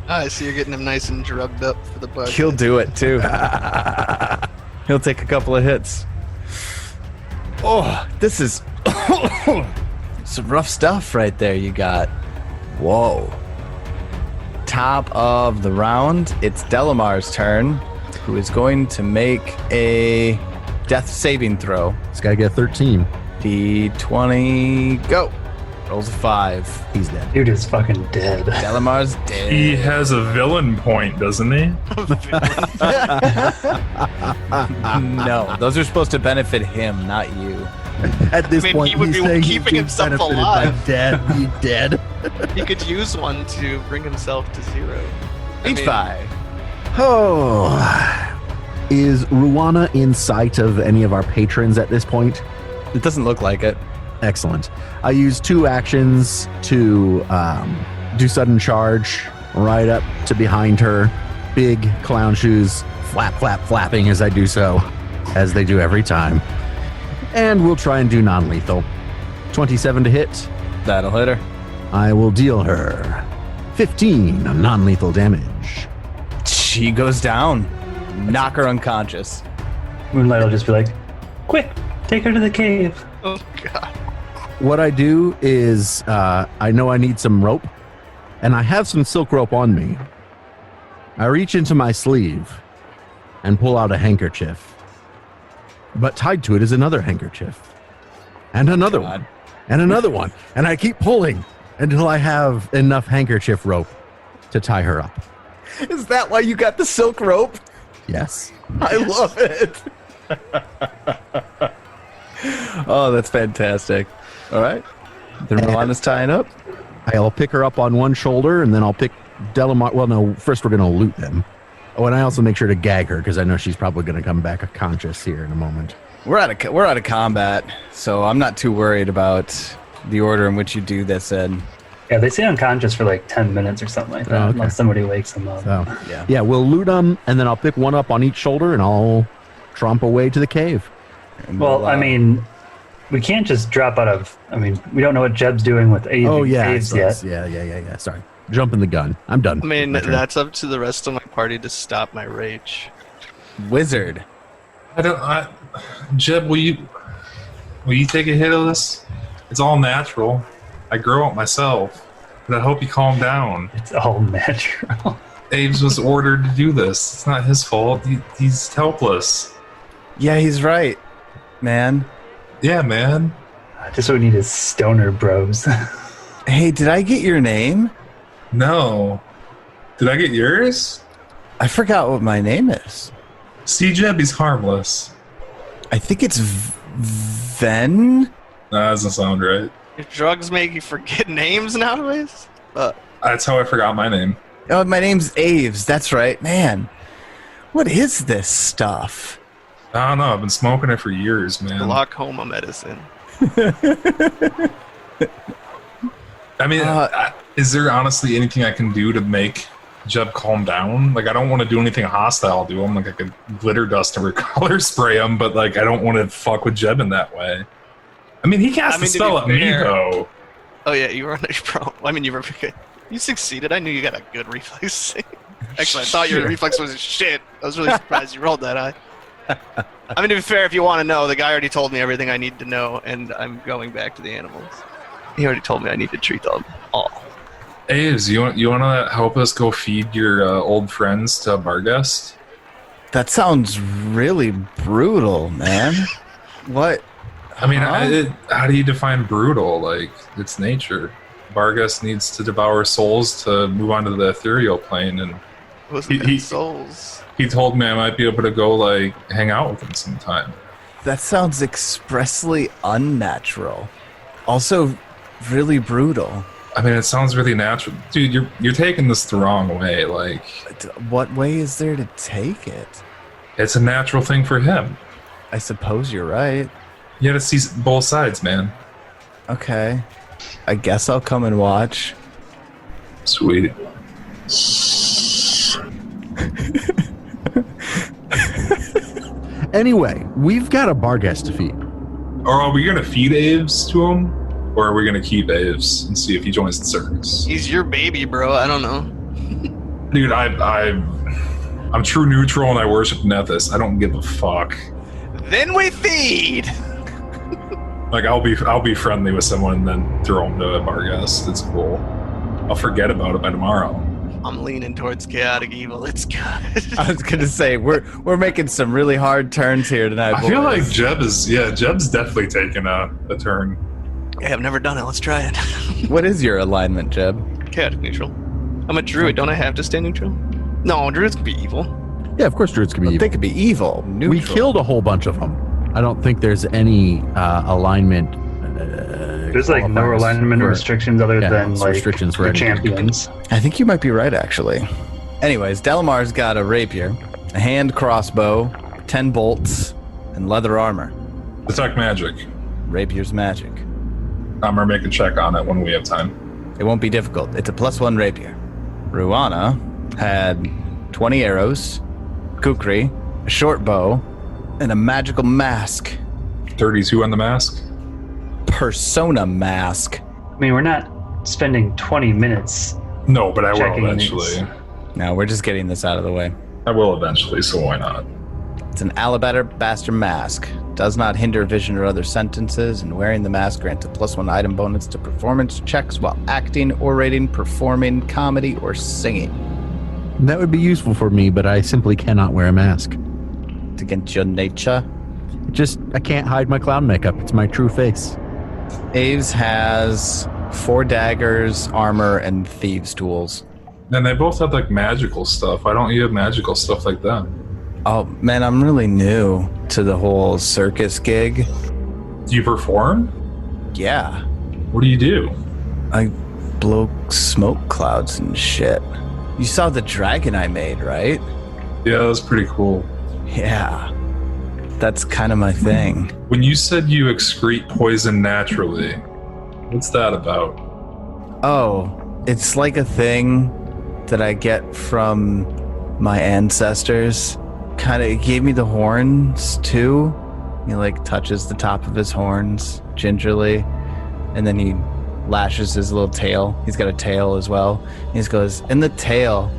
I see you're getting him nice and drugged up for the bug. He'll do it too. He'll take a couple of hits. Oh, this is some rough stuff right there you got. Whoa. Top of the round, it's Delamar's turn, who is going to make a death saving throw. This guy get 13. D20, go. Rolls a 5. He's dead. Dude is fucking dead. Delamar's dead. He has a villain point, doesn't he? No, those are supposed to benefit him, not you. At this I mean, point, he would he's be saying keeping he's himself benefited alive. by dead. He dead. He could use one to bring himself to 0. I mean, H5. Oh. Is Ruana in sight of any of our patrons at this point? It doesn't look like it. Excellent. I use 2 actions to do sudden charge right up to behind her. Big clown shoes flap, flap, flapping as I do so, as they do every time. And we'll try and do non-lethal. 27 to hit. That'll hit her. I will deal her 15 non-lethal damage. She goes down. Knock her unconscious. Moonlight will just be like, quick, take her to the cave. Oh god. What I do is I know I need some rope, and I have some silk rope on me. I reach into my sleeve and pull out a handkerchief. But tied to it is another handkerchief. And another one. And another one. And I keep pulling until I have enough handkerchief rope to tie her up. Is that why you got the silk rope? Yes. I love it. Oh, that's fantastic. All right. Then Rolana's tying up. I'll pick her up on one shoulder, and then I'll pick Delamar. Well, no, first we're going to loot them. Oh, and I also make sure to gag her because I know she's probably going to come back conscious here in a moment. We're out of combat, so I'm not too worried about the order in which you do this. And Yeah, they stay unconscious for like 10 minutes or something like that, Oh, okay. unless somebody wakes them up. So, yeah. yeah, we'll loot them, and then I'll pick one up on each shoulder, and I'll tromp away to the cave. And Well, we'll, I mean, we can't just drop out of. I mean, we don't know what Jeb's doing with caves yet. Yeah. Sorry. Jumping the gun. I'm done. I mean, My turn. that's up to the rest of my party to stop my rage. Wizard. Jeb, will you take a hit of this? It's all natural. I grow it myself, but I hope you calm down. It's all natural. Aves was ordered to do this. It's not his fault. He's helpless. Yeah, he's right, man. Yeah, man. Just what we need is stoner bros. Hey, did I get your name? No. Did I get yours? I forgot what my name is. See, Jeb, he's harmless. I think it's Ven? Nah, that doesn't sound right. If drugs make you forget names nowadays? That's how I forgot my name. Oh, my name's Aves. That's right. Man, what is this stuff? I don't know. I've been smoking it for years, man. Glaucoma medicine. I mean, is there honestly anything I can do to make Jeb calm down? Like, I don't want to do anything hostile to him. Like, I could glitter dust or color spray him, but, like, I don't want to fuck with Jeb in that way. I mean, he cast a spell at me, though. Oh, yeah, you were on a pro. I mean, you succeeded. I knew you got a good reflex. Actually, I thought your reflex was shit. I was really surprised you rolled that high. I mean, to be fair, if you want to know, the guy already told me everything I need to know, and I'm going back to the animals. He already told me I need to treat them all. Aves, you want to help us go feed your old friends to Barghest? That sounds really brutal, man. What? I mean, how do you define brutal? Like, it's nature. Barghest needs to devour souls to move on to the ethereal plane, and souls. He told me I might be able to go, like, hang out with him sometime. That sounds expressly unnatural. Also, really brutal. I mean, it sounds really natural. Dude, you're taking this the wrong way. Like, what way is there to take it? It's a natural thing for him. I suppose you're right. You gotta see both sides, man. Okay. I guess I'll come and watch. Sweet. Anyway, we've got a Barghest to feed. Or are we gonna feed Aves to him? Or are we gonna keep Aves and see if he joins the circus? He's your baby, bro. I don't know. Dude, I'm true neutral and I worship Nethys. I don't give a fuck. Then we feed! Like, I'll be friendly with someone and then throw him to a Barghest. It's cool. I'll forget about it by tomorrow. I'm leaning towards chaotic evil. It's good. I was gonna say we're making some really hard turns here tonight. I feel like Jeb's definitely taking a turn. Hey, I've never done it. Let's try it. What is your alignment, Jeb? Chaotic neutral. I'm a druid. Don't I have to stay neutral? No, druids can be evil. Yeah, of course druids can be evil. They could be evil. Neutral. We killed a whole bunch of them. I don't think there's any alignment. There's like no alignment restrictions other than like restrictions for the champions. I think you might be right, actually. Anyways, Delamar's got a rapier, a hand crossbow, 10 bolts, and leather armor. Detect magic. Rapier's magic. I'm gonna make a check on it when we have time. It won't be difficult. It's a +1 rapier. Ruana had 20 arrows, kukri, a short bow, and a magical mask. 32 on the mask? Persona mask. I mean, we're not spending 20 minutes. No, but I will checking eventually. these. No, we're just getting this out of the way. I will eventually, so why not? It's an alabaster mask. Does not hinder vision or other sentences, and wearing the mask grants a +1 item bonus to performance checks while acting, orating, performing, comedy, or singing. That would be useful for me, but I simply cannot wear a mask. It's against your nature. I can't hide my clown makeup. It's my true face. Aves has 4 daggers, armor, and thieves' tools. And they both have like magical stuff. Why don't you have magical stuff like that? Oh, man, I'm really new to the whole circus gig. Do you perform? Yeah. What do you do? I blow smoke clouds and shit. You saw the dragon I made, right? Yeah, that's pretty cool. Yeah. That's kind of my thing. When you said you excrete poison naturally, what's that about? Oh, it's like a thing that I get from my ancestors. Kind of, it gave me the horns too. He like touches the top of his horns gingerly, and then he lashes his little tail. He's got a tail as well. He just goes, in the tail,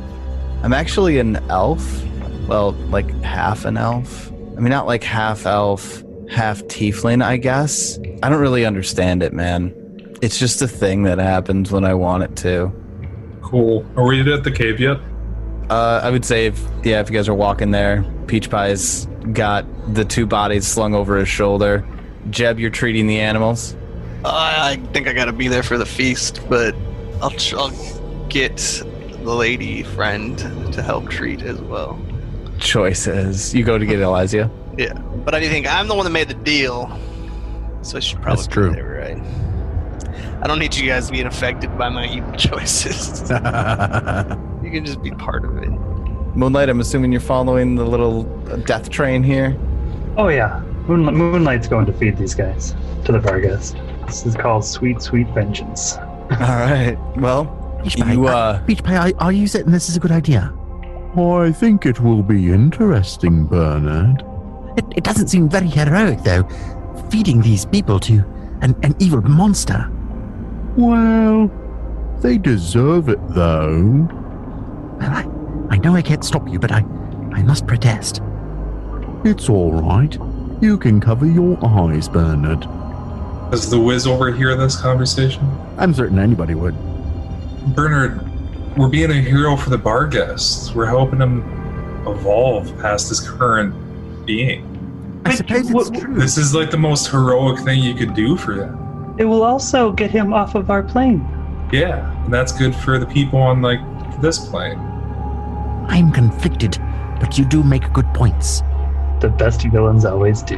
I'm actually an elf. Well, like half an elf. I mean, not like half elf, half tiefling, I guess. I don't really understand it, man. It's just a thing that happens when I want it to. Cool. Are we at the cave yet? I would say if you guys are walking there, Peach Pie's got the 2 bodies slung over his shoulder. Jeb, you're treating the animals. I think I gotta be there for the feast, but I'll get the lady friend to help treat as well. Choices. You go to get Elysia. Yeah, but I think I'm the one that made the deal, so I should probably That's true. be there, right? I don't need you guys being affected by my evil choices. You can just be part of it. Moonlight, I'm assuming you're following the little death train here. Oh yeah, Moonlight's going to feed these guys to the Vargas. This is called Sweet Sweet Vengeance. All right. Well, Peach you Pie, are you certain this is a good idea? I think it will be interesting, Bernard. It doesn't seem very heroic, though, feeding these people to an evil monster. Well, they deserve it, though. Well, I know I can't stop you, but I must protest. It's all right. You can cover your eyes, Bernard. Does the Wiz overhear this conversation? I'm certain anybody would. Bernard, we're being a hero for the bar guests. We're helping him evolve past his current being. I suppose it's true. This is like the most heroic thing you could do for them. It will also get him off of our plane. Yeah, and that's good for the people on like this plane. I'm conflicted, but you do make good points. The best villains always do.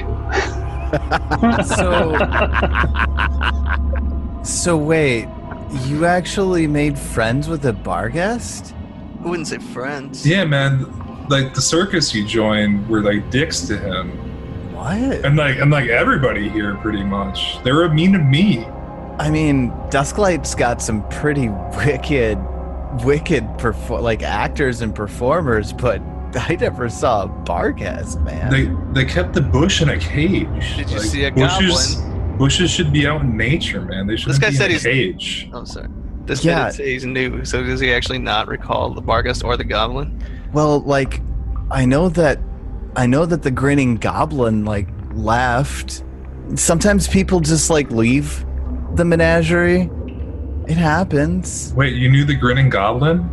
So wait, you actually made friends with a bar guest? I wouldn't say friends. Yeah, man. Like the circus you joined were like dicks to him. What? And like everybody here pretty much. They were mean to me. I mean, Dusklight's got some pretty wicked actors and performers, but I never saw a bar guest, man. They kept the bush in a cage. Did you Like, see a bushes, goblin? Bushes should be out in nature, man. They shouldn't This guy be said in a he's- cage. Oh, sorry. This guy Yeah. did say he's new, so does he actually not recall the Barghest or the Goblin? Well, like, I know that the grinning goblin like left. Sometimes people just like leave the menagerie. It happens. Wait, you knew the grinning goblin?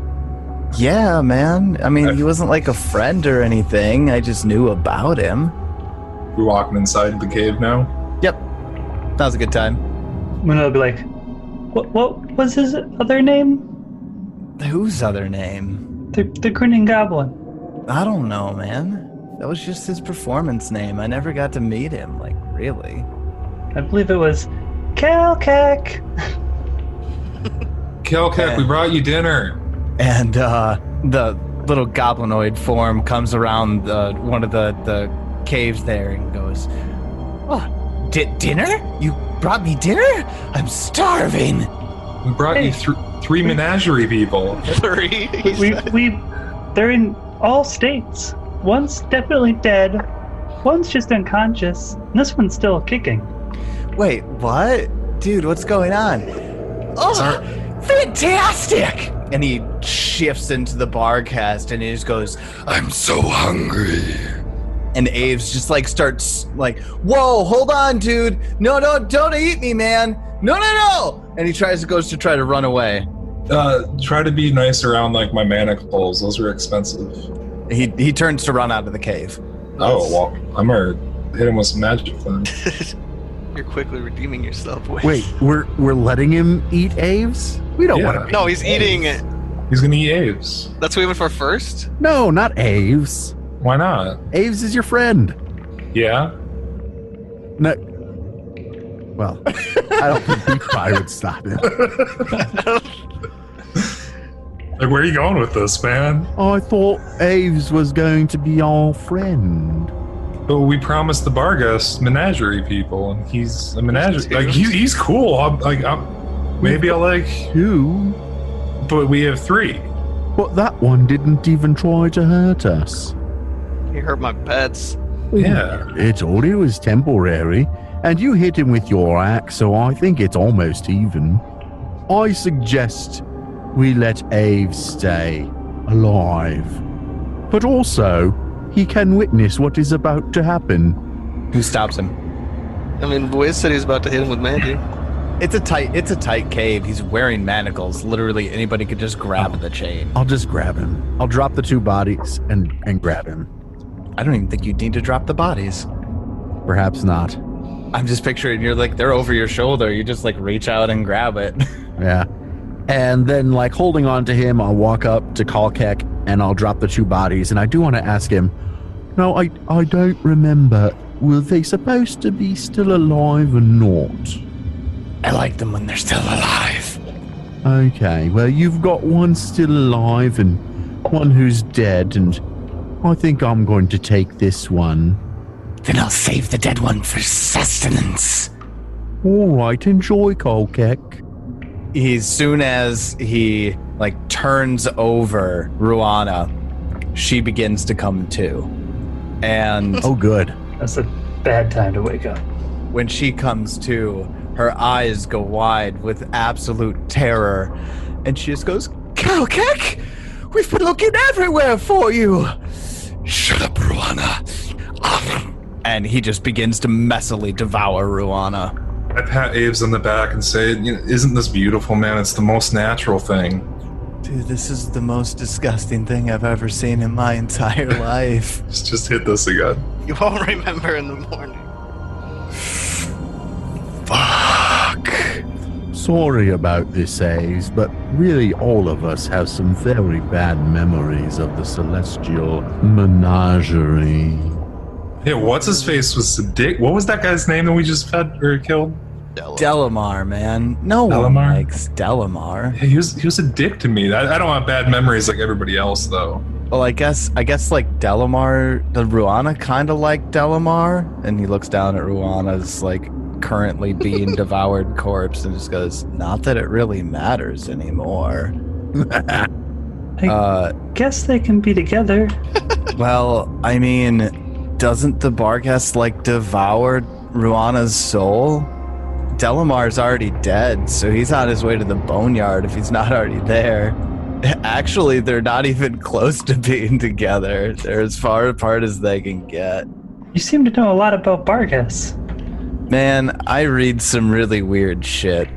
Yeah, man. I mean, he wasn't like a friend or anything. I just knew about him. We're walking inside the cave now. Yep. That was a good time. Moonlight will be like, what was his other name? Whose other name? The Grinning Goblin. I don't know, man. That was just his performance name. I never got to meet him, like, really. I believe it was Calcac. Kelkek, we brought you dinner. And the little goblinoid form comes around one of the caves there and goes, "Oh, dinner? You brought me dinner? I'm starving." We brought you three menagerie people. 3. They're in all states. One's definitely dead. One's just unconscious. And this one's still kicking. Wait, what? Dude, what's going on? Oh, fantastic! And he shifts into the bar cast and he just goes, "I'm so hungry." And Aves just like starts like, "Whoa, hold on, dude. No, don't eat me, man. No. And he goes to try to run away. Try to be nice around like my manacles. Those are expensive. He turns to run out of the cave. Oh, well, I'm gonna hit him with some magic then. You're quickly redeeming yourself. Wait, we're letting him eat Aves? We don't want to. No, he's eating it. He's gonna eat Aves. That's what we went for first? No, not Aves. Why not? Aves is your friend. Yeah? No. Well, I don't think Peach Pie would stop it. Like, where are you going with this, man? I thought Aves was going to be our friend. But we promised the Barghest menagerie people, and he's a menagerie. Like, he's cool. Maybe I'll like Two? but we have 3. But that one didn't even try to hurt us. He hurt my pets. Yeah. It told it was temporary, and you hit him with your axe, so I think it's almost even. I suggest we let Aves stay alive. But also, he can witness what is about to happen. Who stops him? I mean, Wiz said he was about to hit him with magic. It's a tight cave. He's wearing manacles. Literally anybody could just grab the chain. I'll just grab him. I'll drop the 2 bodies and grab him. I don't even think you need to drop the bodies. Perhaps not. I'm just picturing you're like, they're over your shoulder. You just like reach out and grab it. Yeah. And then, like, holding on to him, I'll walk up to Kalkek and I'll drop the 2 bodies. And I do want to ask him, no, I don't remember. Were they supposed to be still alive or not? I like them when they're still alive. Okay, well, you've got one still alive and one who's dead, and I think I'm going to take this one. Then I'll save the dead one for sustenance. All right, enjoy, Kalkek. As soon as he like turns over Ruana, she begins to come to. And oh, good. That's a bad time to wake up. when she comes to, her eyes go wide with absolute terror, and she just goes, Kalkek, we've been looking everywhere for you. Shut up, Ruana. And he just begins to messily devour Ruana. I pat Aves on the back and say, isn't this beautiful, man? It's the most natural thing. Dude, this is the most disgusting thing I've ever seen in my entire life. Just hit this again. You won't remember in the morning. Fuck. Sorry about this, Aves, but really all of us have some very bad memories of the celestial menagerie. Yeah, what's his face was the dick. What was that guy's name that we just fed or killed? Delamar, man. No one Delamar? likes Delamar. Yeah, he was a dick to me. I don't have bad memories like everybody else, though. Well, I guess like Delamar, the Ruana kind of like Delamar, and he looks down at Ruana's like currently being devoured corpse and just goes, "Not that it really matters anymore." I guess they can be together. Well, I mean, doesn't the Barghest like devour Ruana's soul? Delamar's already dead, so he's on his way to the boneyard if he's not already there. Actually, they're not even close to being together. They're as far apart as they can get. You seem to know a lot about Barghest. Man, I read some really weird shit.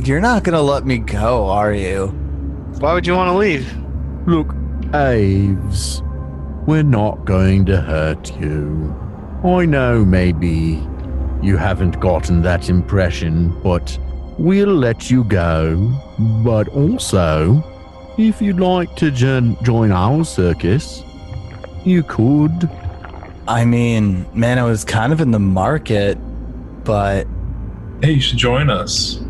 You're not gonna let me go, are you? Why would you want to leave? Look, Aves, we're not going to hurt you. I know maybe you haven't gotten that impression, but we'll let you go. But also, if you'd like to join our circus, you could. I mean, man, I was kind of in the market, but Hey, you should join us.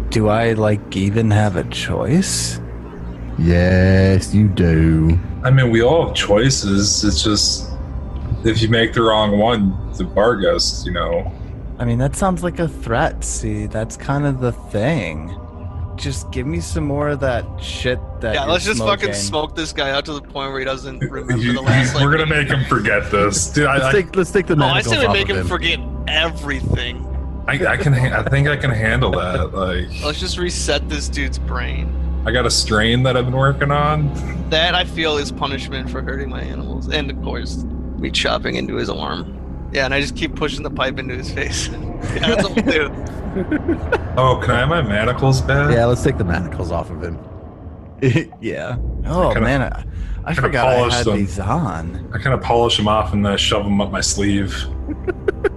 do I, like, even have a choice? Yes, you do. I mean, we all have choices. It's just, if you make the wrong one, the Barghest, I mean, that sounds like a threat, see? That's kind of the thing. Just give me some more of that shit that Yeah, you're let's just smoking. fucking smoke this guy out to the point where he doesn't remember the last. We're gonna make him forget this, dude. Let's take the No, I manacles say we off make of him forget everything. I think I can handle that. Like, Let's just reset this dude's brain. I got a strain that I've been working on. That I feel is punishment for hurting my animals, and of course, me chopping into his arm. Yeah, and I just keep pushing the pipe into his face. Yeah, that's what we'll do. Oh, can I have my manacles back? Yeah, let's take the manacles off of him. Yeah. Oh, kinda- man, I forgot I had these on. I kind of polish them off and then I shove them up my sleeve.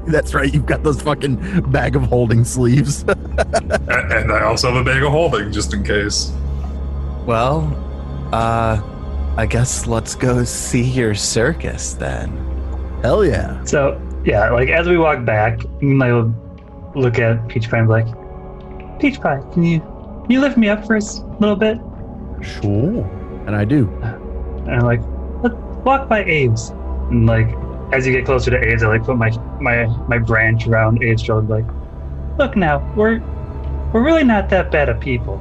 That's right, you've got those fucking bag of holding sleeves. And I also have a bag of holding just in case. Well, I guess let's go see your circus then. Hell yeah. So, yeah, like as we walk back, you might look at Peach Pie and be like, Peach Pie, can you lift me up for a little bit? Sure. And I do. And I'm like, let's walk by Aves. And like, as you get closer to Aves, I like put my branch around Aves' shoulder, like, look now, we're really not that bad of people.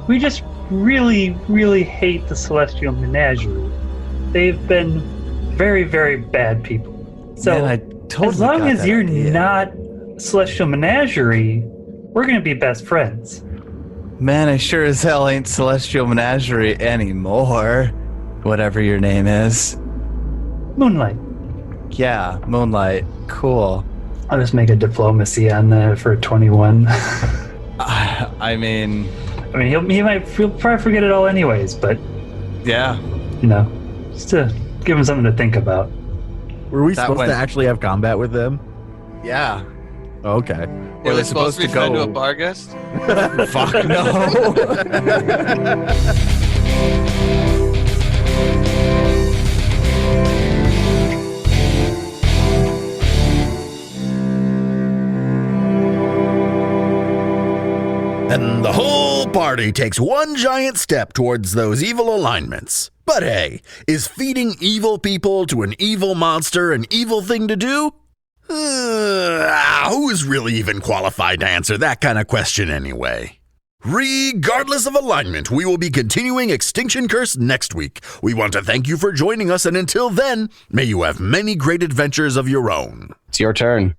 We just really, really hate the Celestial Menagerie. They've been very, very bad people. So Man, I totally as long got as that you're idea. not Celestial Menagerie, we're gonna be best friends. Man, I sure as hell ain't Celestial Menagerie anymore. Whatever your name is. Moonlight. Yeah, Moonlight. Cool. I'll just make a diplomacy on that for 21. I mean, he'll probably forget it all anyways, but yeah. Just to give him something to think about. Were we That supposed went- to actually have combat with them? Yeah. Okay. Were they was supposed to be friend go- to a bar guest? Fuck no. And the whole party takes one giant step towards those evil alignments. But hey, is feeding evil people to an evil monster an evil thing to do? Who is really even qualified to answer that kind of question anyway? Regardless of alignment, we will be continuing Extinction Curse next week. We want to thank you for joining us, and until then, may you have many great adventures of your own. It's your turn.